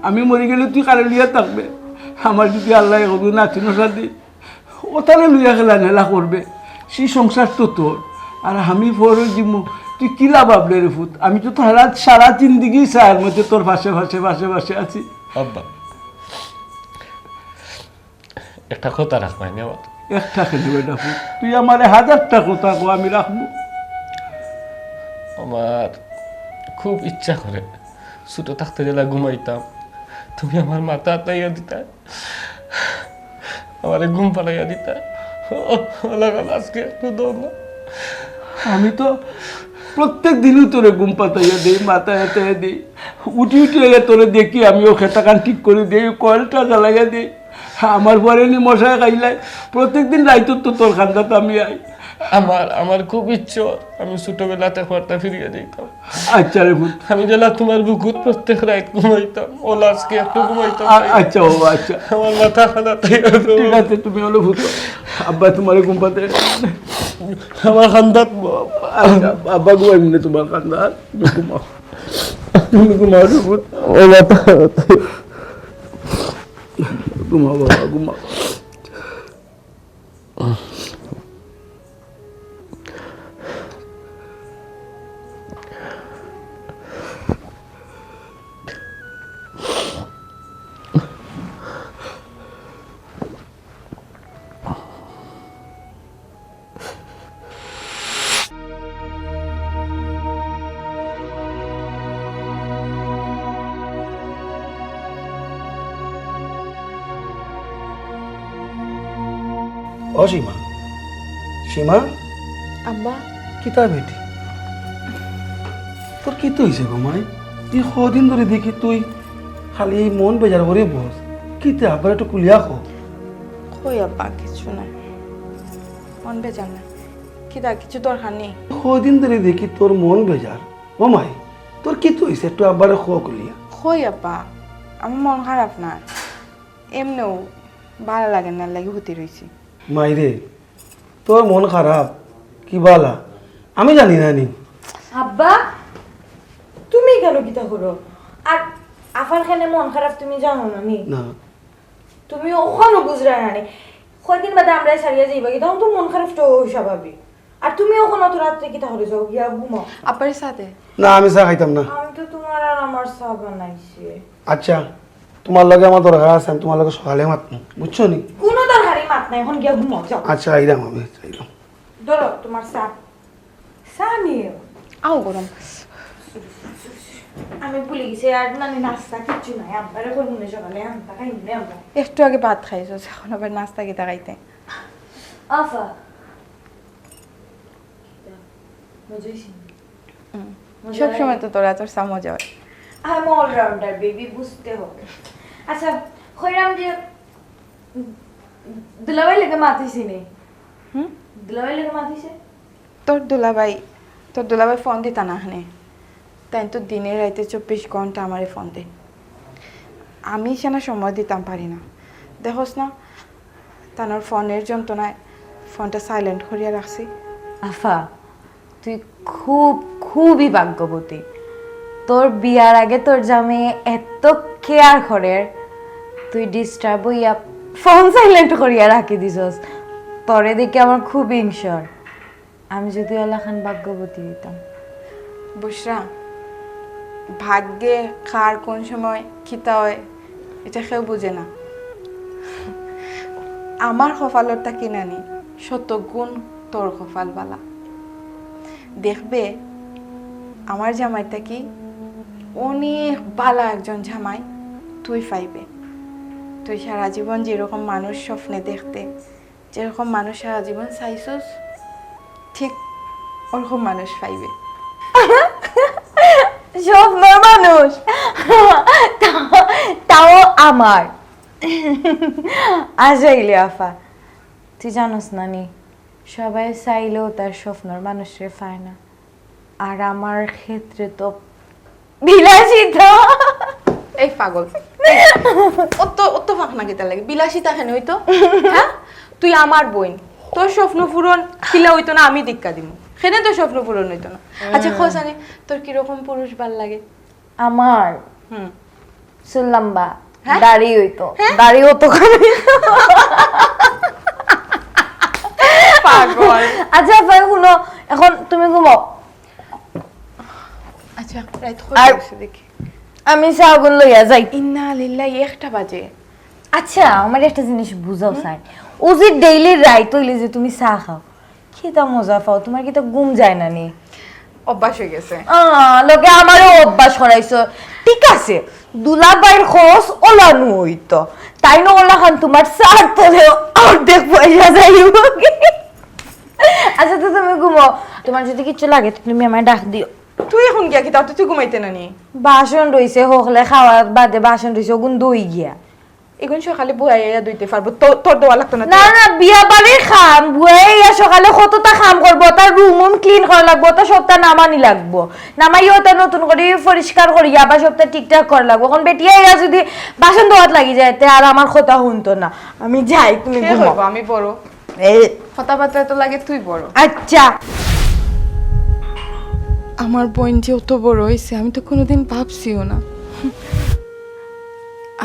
আমি মরে গেলে তুই কারে লিয়া থাকবে? আমার যদি আল্লাহ হবে নাতি নসা দি, ও তারে লইয়া খেলা নেলা করবে, সেই সংসার তো তোর। আর আমি পরে জিমু, তুই কিলা ভাবলে রে ফুত? আমি তো সারা জিন্দিগি চায়ের মধ্যে তোর পাশে পাশে পাশে পাশে আছি। আব্বা একটা কথা রাখবাই না আমার। একটা খেলি বেটা ফুত, তুই আমার 1000টা কথা কো, আমি রাখবো। আমার খুব ইচ্ছা করে ছোট থাকতে গেলে ঘুমাইতাম, তুমি আমার মাথা আতাইয়া দিতা, আমার ঘুম পালাইয়া দিতা। আজকে একটু দাও না। আমি তো প্রত্যেক দিনই তোরে ঘুম পাতাইয়া দিই, মাথায় হাতাইয়া দিই, উঠি উঠি আগে তোরে দেখি, আমিও খেতাকান ঠিক করে দিই, কয়েলটা জ্বালাইয়া দিই। আমার পরে নি মশায় খাইলাই, প্রত্যেকদিন রাইতো তো তোর খান্দাতে আমি আই। আমার খুব ইচ্ছে আমি ছোটবেলাতে ঘরটা ফিরিয়ে দিতাম। আচ্ছা রে ভূত, আমি যেলা তোমার বুকুত প্রত্যেক রাত ঘুমাইতাম, ওলা আজকে একটু ঘুমাইতাম। আচ্ছা ও আচ্ছা, আমার মাথা খানা ঠিক আছে, তুমি হলো ভূত, আব্বা তোমার ঘুম পাতে আমার খান্দাত। আচ্ছা, আব্বা ঘুমাই মনে তোমার খান্দা, তুমি ঘুমাও, তুমি ঘুমাও রে ভূত, ও মাথা ঘুমাও বাবা, ঘুমাও। ও সীমা, সীমা, আব্বা কিতা বেটি, তোর কি তো হয়েছে গো মাই? তুই কদিন ধরে দেখি তুই খালি এই মন বেজার করে বস, কিতা আবার একটু কুলিয়া খো। কই আব্বা কিছু নাই, মন বেজার না, কিতা কিছু দরকার নেই। কদিন ধরে দেখি তোর মন বেজার। ও মাই, তোর কি তো হয়েছে একটু আবার খো কুলিয়া। কই আব্বা, আমার মন খারাপ না, এমনিও ভালো লাগে না, লাগে হতে রয়েছি। মাইরে, তোর মন খারাপ কি বালা আমি জানি না নি। আব্বা তুমি কেন গীতা করো? আর আফার খানে মন খারাপ তুমি জানো না নি? না তুমি ওখানে বুঝরা না নি, কয়দিন বাদে আমরাই সারিয়া যাইবা কি, তখন তো মন খারাপটা স্বাভাবিক। আর তুমি ওখানে অত রাত্রে কি তাহলে যাও গিয়া ঘুমাও। আব্বার সাথে না, আমি চা খাইতাম না। আমি তো তোমার আর আমার চা বানাইছি। আচ্ছা, তোমার লগে আমার দরকার আছে, আমি তোমার লগে সকালে মাতমু, বুঝছো নি? কোনো দরকারি মাত নাই, এখন গিয়া ঘুমাও যাও। আচ্ছা আইলাম, আমি চাইলাম। ধরো তোমার চা, চা নিয়ে আও গরম। আমি ভুলে গেছি আর নানি নাস্তা কিচ্ছু নাই, আব্বারে করবো সকালে আনতা খাই নে আমরা। একটু আগে ভাত খাইছো, এখন আবার নাস্তা কিতা খাইতে? আফা মজাইছি সব সময় তো তোরা তোর চা মজা হয়। I'm all-rounder, baby, বুঝতে হবে। আচ্ছা, খৈরাম যে দুলাভাই লেগে মাতিছি নে। দুলাভাই লেগে মাতিছে? তোর দুলাভাই ফোন দিতা না হানে, তাই তো দিনে রাইতে 24 ঘন্টা আমারে ফোন দে। আমি সেনা সময় দিতাম পারি না, দেখোস না তানোর ফোনের যন্ত্রণায় ফোনটা সাইলেন্ট করিয়া রাখছি। আফা, তুই খুবই ভাগ্যবতী। তোর বিয়ার আগে তোর জামে এত কেয়ার করে, তুই ডিস্টার্ব হইয়া ফোন সাইলেন্ট করিয়া রাখি দিছস। তোরে দেখে আমার খুব হিংসর। আমি যদি আল্লাহ খান ভাগ্যবতী দিতাম। বুঝরা, ভাগ্যে কার কোন সময় খিতা হয় এটা কেউ বুঝে না। আমার কপালটা কিনা নি, শত গুণ তোর কপাল বালা। দেখবে আমার জামাইটা কি অনেক বালা একজন জামাই তুই পাইবে। তুই সারা জীবন যেরকম মানুষ স্বপ্নে দেখতে, যেরকম মানুষ সারা জীবন চাইছস, ঠিক ওরকম মানুষ পাইবে। স্বপ্ন মানুষ তাও আমার আজাইলে আফা, তুই জানোস না নি, সবাই চাইলেও তার স্বপ্নর মানুষের পায় না। আর আমার ক্ষেত্রে তো বিলাসিতা। এই পাগল, অত ফাঁক না কেতা লাগে, বিলাসিতা কেন হইতো? হ্যাঁ, তুই আমার বোন, তোর স্বপ্ন পূরণ কিলা হইতো না আমি ধিক্কা দিব। সেনে তো স্বপ্ন পূরণ হইতো না। আচ্ছা খোঁজানে তোর কিরকম পুরুষ ভাল লাগে? আমার হুম চুল লম্বা, হ্যাঁ? দাড়ি হইতো, দাড়ি হতো কবে? পাগল। আচ্ছা ভাই শুনো, এখন তুমি ঘুমাও, আচ্ছা রাত আর- হইছে দেখি। আমি চাগুন লইয়া যাই। ইন্না লিল্লাহি 1টা বাজে। আচ্ছা আমার একটা জিনিস বুঝাও স্যার, ও যে ডেইলি রাইত হইলে যে তুমি চা খাও, খেতা মজা পাও, তোমার কি তো ঘুম যায় না নি? অভ্যাস হয়ে গেছে। লোকে আমারও অভ্যাস করাইছো, ঠিক আছে দুলাবাইর খোঁজ ওলানো হইতো, তাই না ওলা খান তোমার চার তোলে অর্ধেক পয়সা যাইব। আচ্ছা তো তুমি ঘুমো, তোমার যদি কিছু লাগে তো তুমি আমায় ডাক দিও। তুই এখন গিয়া কি তাও তো তুই ঘুমাইতে না নি? বাসন রইছে হকলে খাওয়ার বাদে বাসন রইছে ওগুন দই গিয়া। এখন সকালে বইয়া দুইতে পারবো, তোর দেওয়া লাগতো না? না না বিয়া বাড়ির খাম বুয়াইয়া সকালে কতটা খাম করবো, তার রুম ক্লিন করা লাগবো, তার সপ্তাহ নামানি লাগবো, নামাইও তার নতুন করে পরিষ্কার করি আবার সপ্তাহ ঠিকঠাক করা লাগবো। এখন বেটিয়া যদি বাসন ধোয়াত লাগি যায় তে আর আমার কথা শুনতো না। আমি যাই, তুমি কে ঘুমাও। হইব? আমি বড়, এই, কথাবার্তা তো লাগে তুই বড়। আচ্ছা আমার বোন যে অত বড় হয়েছে আমি তো কোনোদিন ভাবছিও না।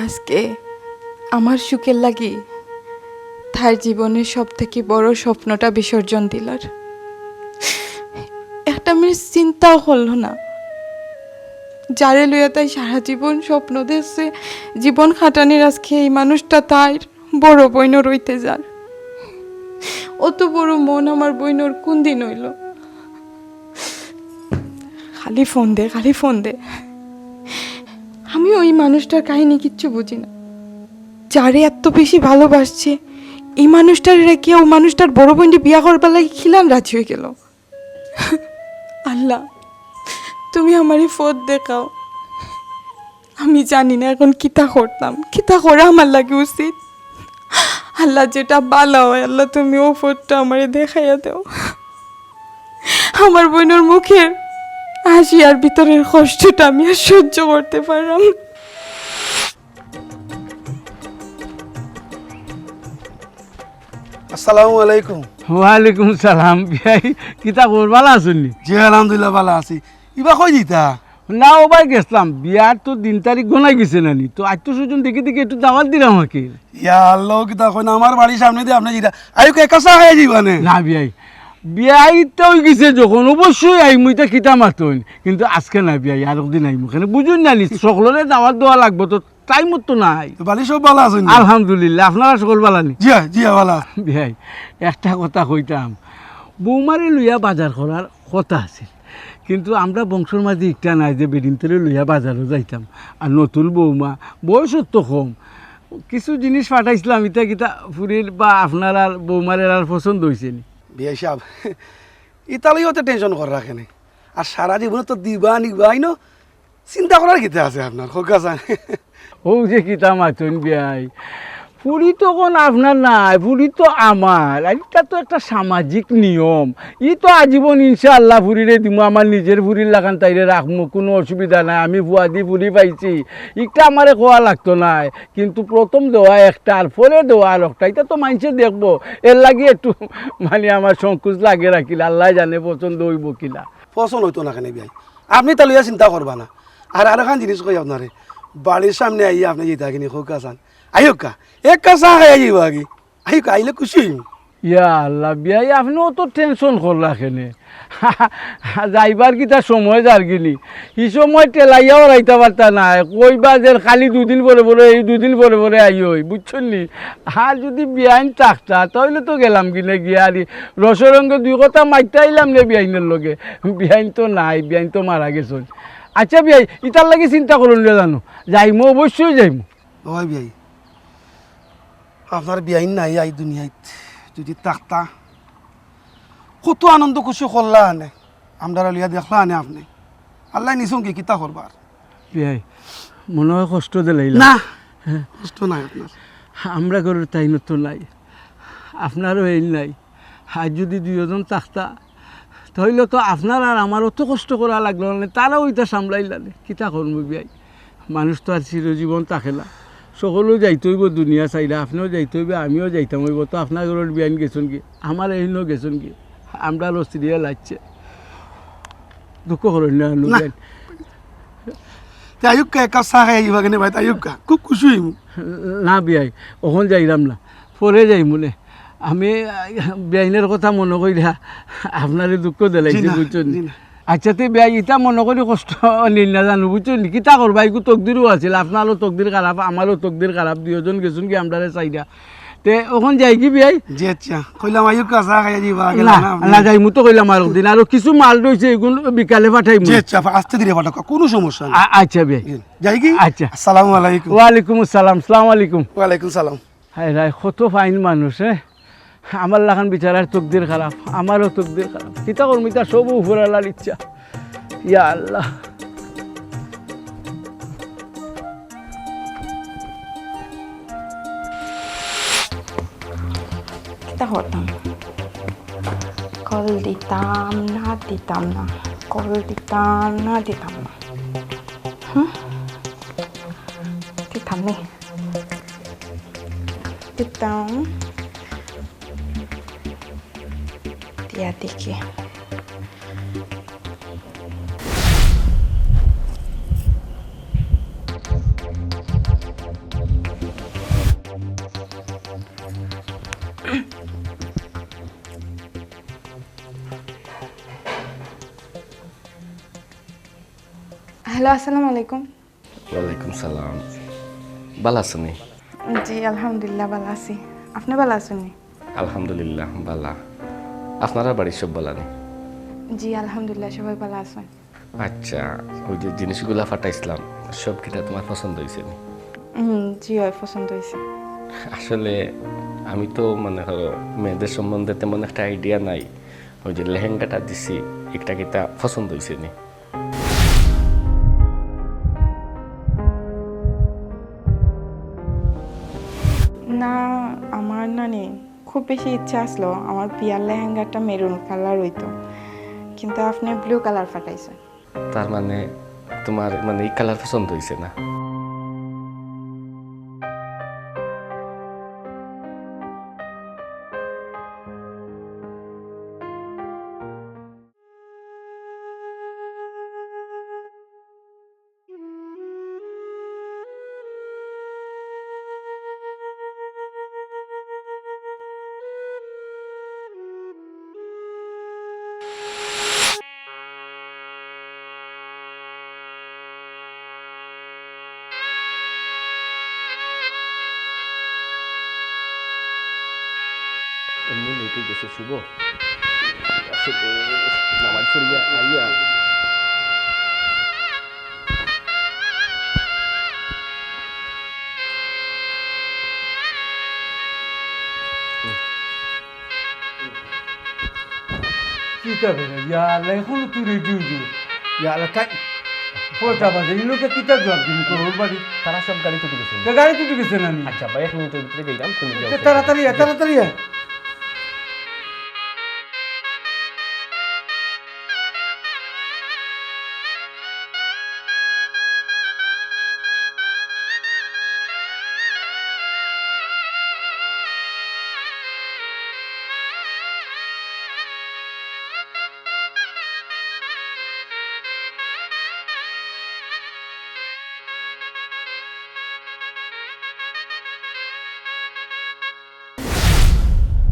আজকে আমার সুখের লাগি তার জীবনের সব থেকে বড় স্বপ্নটা বিসর্জন দিলার। একটা মেয়ে চিন্তাও করলো না, যারে লইয়া তাই সারা জীবন স্বপ্ন দেখছে জীবন খাটানির, আজকে এই মানুষটা তার বড় বইনর রইতে যার। অত বড় মন আমার বইনর কোন দিন হইল? খালি ফোন দে, খালি ফোন দে। আমি ওই মানুষটার কাহিনী কিচ্ছু বুঝি না, যারে এত বেশি ভালোবাসছে এই মানুষটার রেখে ও মানুষটার বড় বোনটি বিয়া করবার লাগে খিলান রাজি হয়ে গেল। আল্লাহ তুমি আমারই পথ দেখাও, আমি জানি না এখন কিতা করতাম, কিতা করে আমার লাগে উচিত। আল্লাহ যেটা ভালো হয় আল্লাহ তুমি ও পথটা আমারে দেখাইয়া দাও। আমার বোনের মুখের হাসি আর ভিতরের কষ্টটা আমি আর সহ্য করতে পারলাম না। আসসালামু আলাইকুম। ওয়ালাইকুম সালাম। বিয়াই কিতা করবালা আসুনি? জি আলহামদুলিল্লাহ ভালো আছি। ইবা কই দিতা? না ও ভাই গেছিলাম, বিয়ার তো দিন তারিখ গোনাই গেছে নানি, তো আত্মীয় স্বজন দেখে দেখে একটু দাওয়াত দিলাম আমাকে। ইয়া আল্লাহ কিতা কই না, আমার বাড়ির সামনে দিয়ে আপনি যেটা আইও একা চা খাইয়া যাইবানে? না বিয়াই, বিয়াইটা হয়ে গেছে যখন অবশ্যই আইমু, এটা কিতা মাতন, কিন্তু আজকে না বিয়াই, আর একদিন আইমু। কেন বুঝুন না, সকলের দাওয়াত দেওয়া লাগবো, তো টাইম তো নাই। তো বাড়ি সব ভালো আছেন? আলহামদুলিল্লাহ, আপনারা সকল বালানি? জি জি ভালো আছে। বিয়াই একটা কথা কইতাম, বৌমারে লইয়া বাজার করার কথা আছে, কিন্তু আমরা বংশের মাঝে একটা নাই যে বেদিন তেলে লইয়া বাজারও যাইতাম। আর নতুন বৌমা, বয়সও তো কম, কিছু জিনিস পাঠাইছিলাম, ইটা কিতা ফুরির বা আপনার আর বৌমারের আর পছন্দ হয়েছে নি? বিয়া সাহেব ইতালিও তো টেনশন করে রাখেনি, আর সারা জীবনে তো দিবা নিবা আইনো, চিন্তা করার কিতা আছে আপনার খোকা চান? ও যে কিতা মাতন বিয়াই, ফুরি তো কোন আপনার নাই, ফুরি তো আমার, আর এটা তো একটা সামাজিক নিয়ম। ই তো আজীবন ইনশাআল্লাহ ফুরিরে দিমু, আমার নিজের ফুরির লাগান তাইরে রাখমু, কোনো অসুবিধা নাই। আমি বুয়া দি ফুরি পাইছি, এটা আমারে কোয়া লাগতো নাই, কিন্তু প্রথম দেওয়া একটা আর পরে দেওয়া আর একটা, এটা তো মানুষে দেখবো, এর লাগে একটু মানে আমার সংকোচ লাগে রাখিলে, আল্লাহ জানে পছন্দ হইব কিনা। পছন্দ হইতো না কেন বিয়াই, আপনি তা লইয়া চিন্তা করবা না। আর এখন জিনিস কই আপনারে, বাড়ির সামনে আইয়া আপনি যেটা কিনি খোকা চান আইকা এক চা খাইয়া যাইব আগে, আইকা আইলে খুশি হইম। ইয়া আল্লাহ বিয়াই, আপনি অত টেনশন কর রাখেনে, যাইবার কিতা সময় যার গিনি, এই সময় টেলাইয়াও রাইতে পারতা না, কইবা যে খালি দুদিন পরে পরে এই দুদিন পরে পরে আইই, বুঝছেন নি? আর যদি বিয়াইন থাকতা তাহলে তো গেলাম কিনে গিয়া আর রসরঙ্গে দুই কথা মাইতে আইলাম নে বিয়াইনের লগে। বিয়াইন তো নাই, বিয়াইন তো মারা গেছেন। আচ্ছা বিয়াই, ইটার লাগে চিন্তা করুন জানো, যাইমো অবশ্যই যাইমো। ওই বিয়াই আপনার বিয়াইন নাই আই দুনিয়ায়, যদি থাকতা কত আনন্দ খুশি করলা আনে, আমরা লিয়া দেখলা আনে আপনি, আল্লাহ নিছুন কি কিতা করবার? বিয়াই মনে হয় কষ্ট দিলাইলাম। না কষ্ট নাই আপনার, আমরা ঘরের তাই তো নাই, আপনারও এই নাই। আর যদি দুজন থাকতা তাহলে তো আপনার আর আমার অত কষ্ট করা লাগলো না, তারাও ওইটা সামলাইলানে। কিতা করবো বিয়াই, মানুষ তো আর চিরজীবন থাকে না, সকলেও যাইতে হইব দুনিয়া চাইলে, আপনিও যাইতে হইবে, আমিও যাইতাম হইব। তো আপনার ঘরের বিয়াইন গেছেন কি, আমার এইনও গেছেন কি, আমরা সিরিয়াল আছে দুঃখ করেন না নুবেন তাই আয়ুব কা এক কাপ চা খাই আহিবা কেনে ভাই আয়ুব কা খুব খুশি হইমু না বিয়াই ওখান যাইলাম না পরে যাই মনে আমি বেআইনের কথা মনে করিয়া আপনারে দুঃখ দিলাইছি জি না, বুঝছেন জি না। আচ্ছা তে বেআই ইটা মনে করি কষ্ট নিন না জানো বুঝছেন কিতা করবা এগু তকদিরও আছিল আপনারও তকদির খারাপ আমারও তকদির খারাপ দুজন গেছুন কি আমরা চাইরা তে ওখান যাই কি বেআই জি আচ্ছা কইলাম আয়ুব কা চা খাই আহিবা না না যাই মতো কইলাম আর দিন আর কিছু মাল রয়েছে এগুলো বিকালে পাঠাই জি আচ্ছা আস্তে ধীরে পাঠাও কোনো সমস্যা নেই আচ্ছা বেআই যাই কি আচ্ছা। আসসালামু আলাইকুম ওয়ালাইকুম আসসালাম সালাম আলাইকুম ওয়ালাইকুম সালাম হায় রায় কত ফাইন মানুষ আমার লাখান বিচারার তকদির খারাপ আমারও তকদির খারাপ কিতা করমি তা সব উপর আল্লাহর ইচ্ছা ইয়া আল্লাহ কিতা করতাম কল দিতাম না দিতাম না কল দিতাম না দিতাম না দিতাম নে দিতাম দিয়া দেখি হ্যালো আসসালামু আলাইকুম ওয়ালাইকুম সালাম ভালো আছেন জি আলহামদুলিল্লাহ ভালো আছি আপনি ভালো আছেন আলহামদুলিল্লাহ বালা আপনারা বাড়ির সব বালা নেই জি আলহামদুলিল্লাহ সবাই ভালো আছেন আচ্ছা ওই যে জিনিসগুলা ফাটাইছিলাম সব কিটা তোমার পছন্দ হয়েছে নি? জি হয় পছন্দ হয়েছে আসলে আমি তো মনে করো মেয়েদের সম্বন্ধে তেমন একটা আইডিয়া নাই ওই যে লেহেঙ্গাটা দিছি একটা কিটা পছন্দ হয়েছে নি না আমার না খুব বেশি ইচ্ছা আসলো আমার বিয়ার লেহেঙ্গাটা মেরুন কালার হইতো কিন্তু আপনি ব্লু কালার ফাটাইছেন তার মানে তোমার মানে এই কালার পছন্দ হয়েছে না এমনি লেটে গেছে শুভ আসলে নামাজ পড়িয়া আইয়া কিতা বেরে ইয়া আল্লাহ এখন তুই রেডি হইলি ইয়া আল্লাহ তাই কয়টা বাজে এই লোকে কিতা জবাব দিবি তোর ওর বাড়ি তারা সব গাড়ি তুলে গেছে তা গাড়ি তুই গেছে না নি আচ্ছা ভাই 1 মিনিটের ভিতরে গেলাম তুমি যাও তাড়াতাড়ি আয়, তাড়াতাড়ি আয়।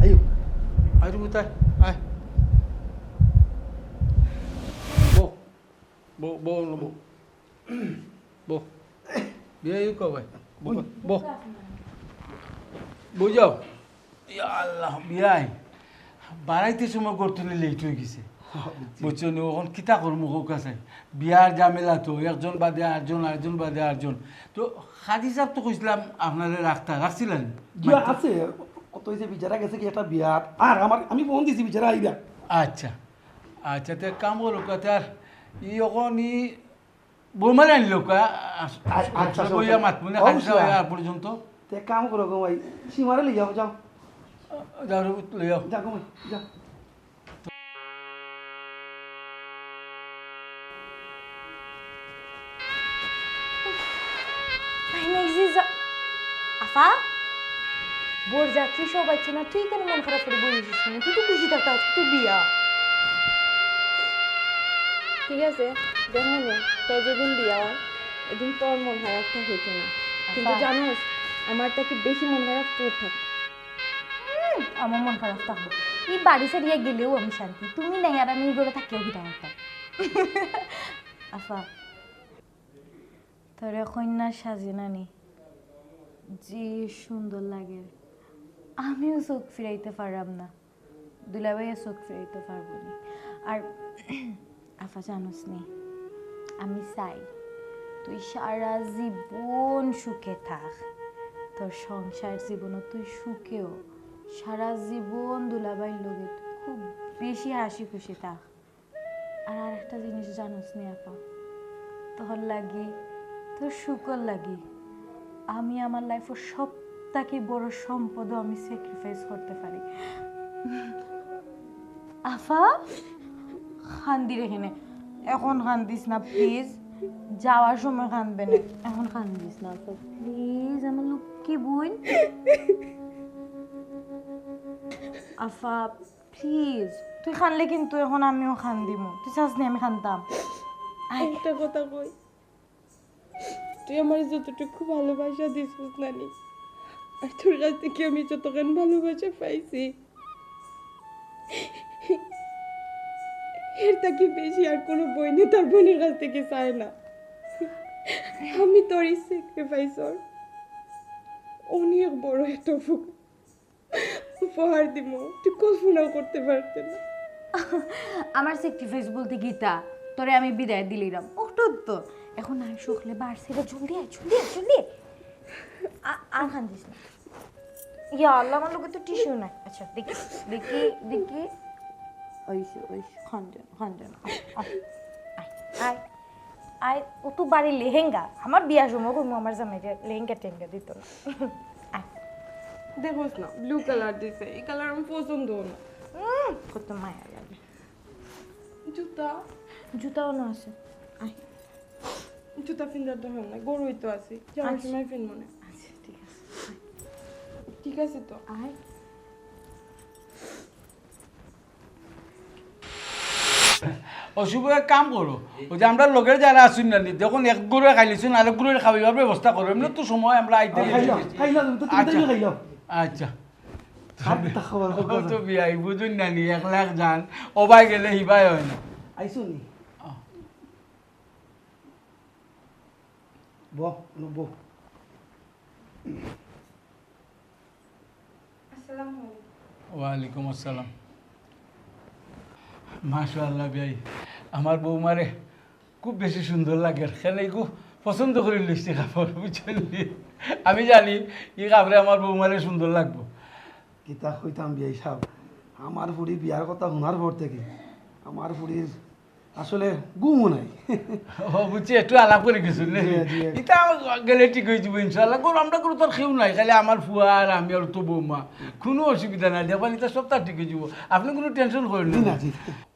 আয়ুব আয় রে কোথায় আয় বো বো বো বো বো বিয়ে কবে বো বো বুঝাও ইয়া আল্লাহ বিয়াই বাড়াইতে সময় করতে লেট হয়ে গেছে বুঝছো নি ওখান কিতা করবো হোক আছে বিয়ার জামেলা তো একজন বাদে আটজন আরেকজন বাদে আটজন তো হাজি সাহেব তো কইছিলাম আপনারা রাখছিলেন বিয়া আছে কত হয়েছে বিচারা গেছে কি একটা বিয়ার আর আমার আমি ফোন দিছি বিচারা আইবা আচ্ছা আচ্ছা তে কাম করো কথা আর ই এখন ই বৌমারে আনলো কা আচ্ছা, বইয়া মাতমুনে অবশ্যই। খাইছা আর পর্যন্ত তে কাম করো গো ভাই সীমারে লই যাও যাও যাও লইয়া যাও গো ভাই যাও আফা বোর যাত্রী সব আছে না, তুই কেন মন খারাপ করে বলিস না? তুই তো খুশি থাকতে আজকে তোর বিয়া। ঠিক আছে দেখো নে, তোর যেদিন বিয়া হয় এদিন তোর মন খারাপটা হইতো না, কিন্তু আপা। জানোস আমার থেকে বেশি মন খারাপ তোর থাকে। আমার মন খারাপ থাকবো, এই বাড়ি ছাড়িয়ে গেলেও আমি শান্তি, তুমি নাই আর আমি করে থাকিও কি টাইমটা। আফা, তোর কন্যা সাজে নানি যে সুন্দর লাগে, আমিও চোখ ফিরাইতে পারলাম না, দুলাভাইও চোখ ফিরাইতে পারবো না। আর আফা জানোস নি, আমি চাই তুই সারা জীবন সুখে থাক, তোর সংসার জীবনও তুই সুখেও সারা জীবন দুলাভাইয়ের লগে তুই খুব বেশি হাসি খুশি থাক। আর আরেকটা জিনিস জানোস নি আপা, তোর লাগি, তোর সুখর লাগি আমি আমার লাইফের সব থেকে বড় সম্পদও আমি স্যাক্রিফাইস করতে পারি। আফা খান্দি রেখে নে, এখন কান্দিস না প্লিজ, যাওয়ার সময় কাঁদবে না, এখন কান্দিস না আপা প্লিজ, আমার লক্ষ্মী বোন। আফা প্লিজ, তুই কানলে কিন্তু এখন আমিও কান্দিম, তুই চাস নি আমি কানতাম? একটা কথা কই, তুই আমার যতটুকু ভালোবাসা দিছিস নানি, আর তোর কাছ থেকে আমি যতক্ষণ ভালোবাসা পাইছি এর থেকে বেশি আর কোনো বইনে তার বোনের কাছ থেকে চায় না। আমি তোর এই স্যাক্রিফাইসর অনেক বড় একটা উপহার দিব, তুই কল্পনাও করতে পারতে না। আমার স্যাক্রিফাইস বলতে গীতা, তোরে আমি বিদায় দিলিরাম ওটা তো, এখন আর শুকলে বাড়ছে, জলদি আয় জলদি আয় জলদি আয়। আর কান্দিস না, ইয়া আল্লাহ, আমার লোকে তো টিস্যু নাই। আচ্ছা দেখি দেখি দেখি, ওইসে ওইসে খান আয় আয়, ও তো বাড়ির লেহেঙ্গা, আমার বিয়ার সময় কইমু আমার জামাইরে লেহেঙ্গা টেঙ্গা দিত না। আয়, দেখোস না ব্লু কালার দিছে, এই কালার আমার পছন্দ না। কত মায়া লাগে। জুতা, জুতাও না আছে, আয়। জুতা পিন্ধার দরকার নাই, গরুই তো আছি, যাওয়ার আচ্ছা। সময় ফিন মনে। আচ্ছা ঠিক আছে, ঠিক আছে তো। আয়। অশুভ এক কাম করো, ওই যে আমরা লোকের যারা আসুন না যখন এক গরু খাইলিছুন আরেক গরু খাওয়াইবার ব্যবস্থা করো, এমনি তো সময় আমরা আইতে খাইলাম তো তুমি আচ্ছা। খাইলাম আচ্ছা হাতটা খাওয়ার ও তো বিয়াই বুঝুন নানি, 1 লাখ যান ওবাই গেলে হিবাই হয় না। আইসো নি ব ব ওয়ালাইকুম আসসালাম। মাশাআল্লাহ বিয়াই, আমার বৌমারে খুব বেশি সুন্দর লাগে, কেন এই খুব পছন্দ করে লিখছি কাপড়, বুঝছেন? আমি জানি এই কাপড়ে আমার বৌমারে সুন্দর লাগবো। কিতা কইতাম বিয়াই সাহেব, আমার ফুড়ি বিয়ার কথা শোনার পর থেকে আমার ফুড়ির আসলে গুমও নাই। ও বুঝছি, একটু আলাপ করে গেছো না, জি, জি। এটা গেলে ঠিক হয়ে যাবো ইনশাল্লাহ। করো আমরা কোনো তোর খেউ নাই, খালি আমার ফুয়া আর আমি আর তো বৌমা, কোনো অসুবিধা নাই, দেবান এটা সব তার ঠিক হয়ে যাবো, আপনি কোনো টেনশন করেন জি না, না। জি।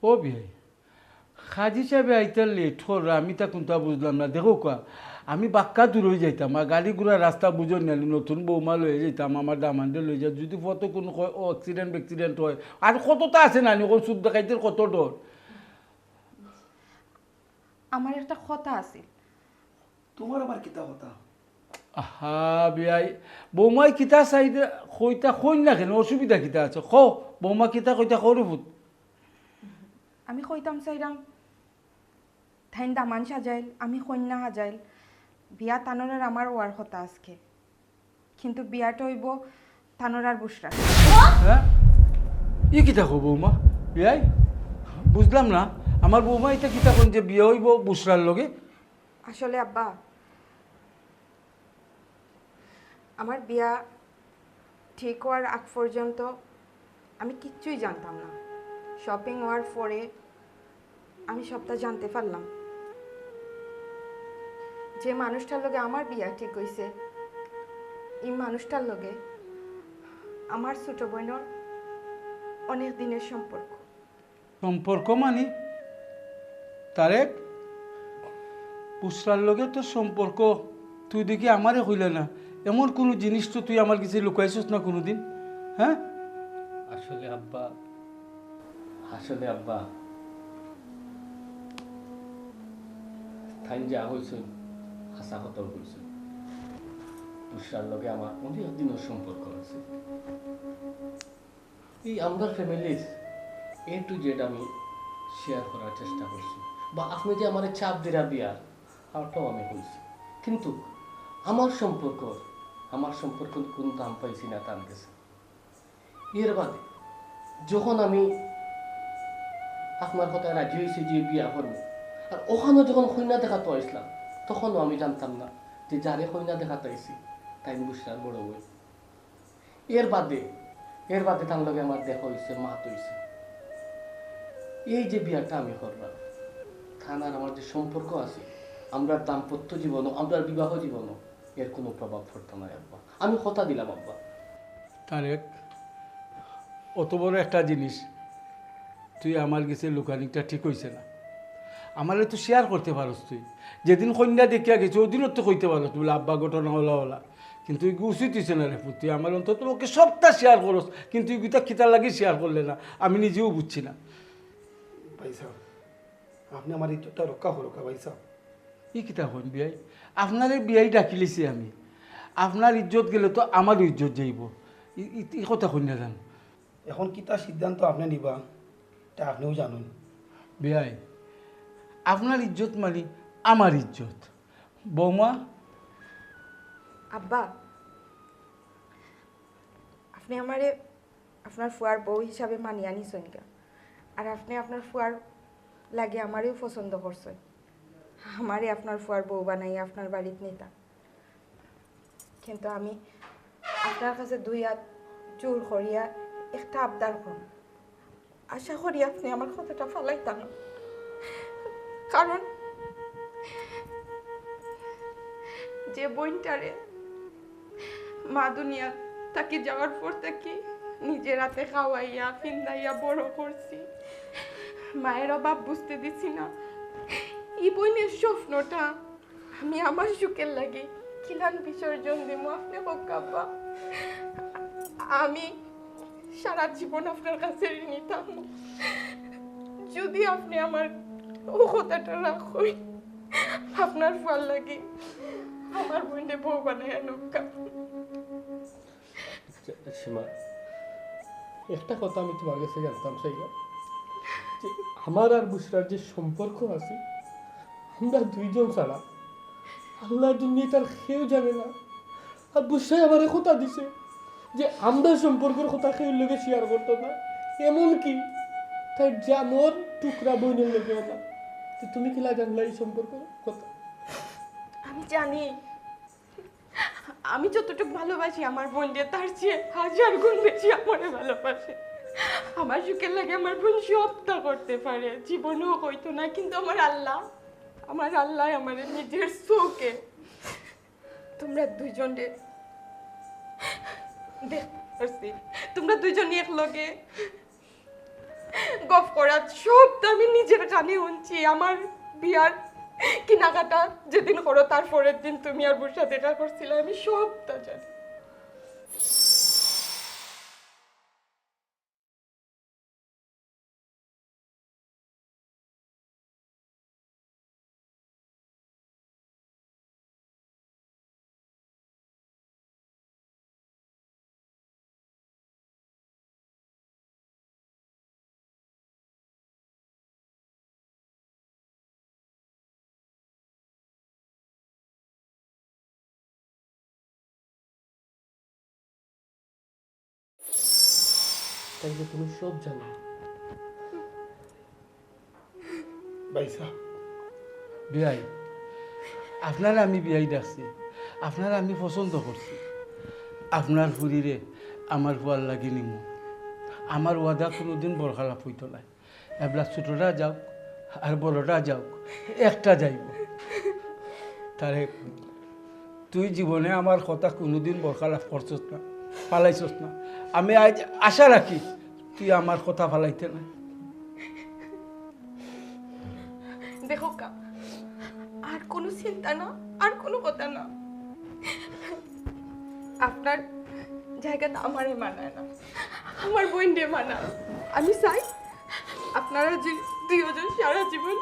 ও বিয়াই খাজি সাহেব আইতে লেট হল, আমি তা কোনটা বুঝলাম না। দেখো কা, আমি বাক্কা দূর হয়ে যাইতাম, আর গাড়ি ঘোড়া রাস্তা বুঝো নালি, নতুন বৌমা লয়ে যাইতাম, আমার দামানটা লয়ে যাই, যদি কত কোনো অ্যাক্সিডেন্ট হয়, আর কতটা আছে নানি, কোন সুদ দেখাইতে কত ডর। আমার একটা কথা আছে, তোমার আবার কিতা কথা? হা বিয়াই, বৌমাই কিতা চাইতে কইতা কই না, কেন অসুবিধা কিতা আছে খ, বৌমা কিতা কইতা করি ভূত। আমি কইতাম চাইরাম ঠাইন দামান সাজাইল, আমি কন্যা সাজাইল, বিয়া তানোরার আমার ওয়ার কথা আজকে, কিন্তু বিয়াটা হইব তানোরার বুসরা। হ্যাঁ ই কিতা কো বৌমা? বিয়াই বুঝলাম না, আমার বৌমা এটা কিতা কোন যে বিয়ে হইব বুসরার লগে? আসলে আব্বা, আমার বিয়া ঠিক হওয়ার আগ পর্যন্ত আমি কিচ্ছুই জানতাম না, শপিং হওয়ার পরে আমি সবটা জানতে পারলাম। যে মানুষটার লগে আমার বিয়া ঠিক হইছে, এই মানুষটার লগে আমার ছোট বোনের অনেক দিনের সম্পর্ক। সম্পর্ক মানে তারেক বুসরার লগে তো সম্পর্ক, তুই দেখি আমারে কইলে না, এমন কোনো জিনিস তো তুই আমার কাছে লুকাইছিস না কোনোদিন, হ্যাঁ? আসলে আব্বা থাইন যা হয়েছিল হাসা কথা হয়েছিল। তুষার লগে আমার অনেক দিনের সম্পর্ক আছে। এই আমরা ফ্যামিলির টু জেড আমি শেয়ার করার চেষ্টা করছি, বা আপনি যে আমার চাপ দিরা বিয়ার আরটাও আমি কইছি, কিন্তু আমার সম্পর্ক কোন দাম পাইছি না তার কাছে। এর বাদে যখন আমি আপনার কথা রাজি হয়েছি যে বিয়া করবো, আর ওখানে যখন কন্যা দেখাতে আসলাম তখনও আমি জানতাম না যে যারে কন্যা দেখাতে আইছি তাই বুঝলাম বড় বই। এর বাদে তার লগে আমার দেখা হয়েছে, মাত হয়েছে। এই যে বিয়াটা আমি করলাম, থানার আমার যে সম্পর্ক আছে, আমরা দাম্পত্য জীবনও, আমরা বিবাহ জীবনও এর কোনো প্রভাব পড়তো না আব্বা। আমি কথা দিলাম আব্বা। তারেক, অত বড় একটা জিনিস তুই আমার কাছে লুকানিটা ঠিক হয়েছে না। আমারে তো শেয়ার করতে পারস তুই। যেদিন কন্যা দেখিয়া গেছে ওদিনও তো কইতে পারস বলে আব্বা ঘটনা হলা, কিন্তু এগুলো উচিত হয়েছে না রে পুত্র। আমার অন্তত ওকে সবটা শেয়ার করস, কিন্তু এগুলো কিতার লাগে শেয়ার করলে না, আমি নিজেও বুঝছি না। ভাই সাহেব, আপনি আমার ইজ্জতটা রক্ষা করো ভাই সাহেব। ই কিতা হন বিয়াই, আপনার এই বিয়াই ডাকিলেছি আমি। আপনার ইজ্জত গেলে তো আমারও ইজ্জত যাইব, এই কথা কই না জান। এখন কিতা সিদ্ধান্ত আপনি নিবা তা আপনিও জানেন। বিয়াই, আপনার ইজ্জত মানে আমার ইজ্জত। বৌমা, আব্বা, আপনি আমারে আপনার ফুয়ার বউ হিসাবে মানিয়ে আনিছেন গা, আর আপনি আপনার ফুয়ার লাগে আমারেও পছন্দ করছেন। আমারে আপনার ফুয়ার বউ বানাই আপনার বাড়িতে নিতাম, কিন্তু আমি আপনার কাছে দুই হাত জোর করিয়া একটা আবদার করুন। আশা করি আপনি আমার কথাটা ফালাইতাম না, কারণ যে বইনটারে মা দুনিয়া তাকে যাওয়ার পর থেকে নিজের হাতে খাওয়াইয়া ফিন্দাইয়া বড় করছি, মায়ের অভাব বুঝতে দিছি না। এই বইনের স্বপ্নটা আমি আমার সুখের লাগে কিলান বিসর্জন দিব। আপনি হোক আব্বা, আমি সারা জীবন আপনার কাছে ঋণী থাকবো যদি আপনি আমার ও কথাটা রাখুন। আপনার ভাল লাগে আমার বোনে বউ বানায় নৌকা। সীমা, একটা কথা আমি তোমার কাছে জানতাম সেইটা, যে আমার আর বুসরার যে সম্পর্ক আছে, আমরা দুইজন ছাড়া আল্লাহর দুনিয়ায় তার কেউ জানে না। আর বুসরাই আমার কথা দিছে যে আমরা সম্পর্কের কথা কেউ লোকে শেয়ার করতো না, এমনকি তাই জানোর টুকরা বোনের লোকে না। তুমি কি জানলা এই সম্পর্কের কথা? আমি জানি, আমি যতটুকু ভালোবাসি আমার বোন দিয়ে তার চেয়ে 1000 গুণ বেশি আমারে ভালোবাসে। আমার সুখের লাগে আমার বোন সবটা করতে পারে, জীবনেও হইতো না, কিন্তু আমার আল্লাহ আমার নিজের চোখে তোমরা দুইজনে দেখছি, তোমরা দুইজনই এক লগে গফ করার সবটা আমি নিজের কানে শুনছি। আমার বিয়ার কেনাকাটা যেদিন করো তার পরের দিন তুমি আর বুর সাথে দেখা করছিলে, আমি সবটা জানি। তাইলে তুমি সব জানো। ভাই সাহেব, বিয়াই, আপনারা আমি বিয়াই ডাকছি, আপনারা আমি পছন্দ করছি। আপনার ফুরিরে আমার ফুয়ার লাগি নিমু। আমার ওয়াদা কোনোদিন বরখালাপ হইতো না। এবার ছোটরা যাওক আর বড়টা যাওক, একটা যাইব। তারে তুই জীবনে আমার কথা কোনোদিন বরখালাপ করছস না, পালাইছস না। আমি আজ আশা রাখি তুই আমার কথা ফালাইতে না। দেখো কা, আর কোনো চিন্তা না, আর কোনো কথা না। আপনার জায়গাটা আমারে মানায় না, আমার বোন ডে মানা। আমি চাই আপনারা যে দুইজন সারা জীবন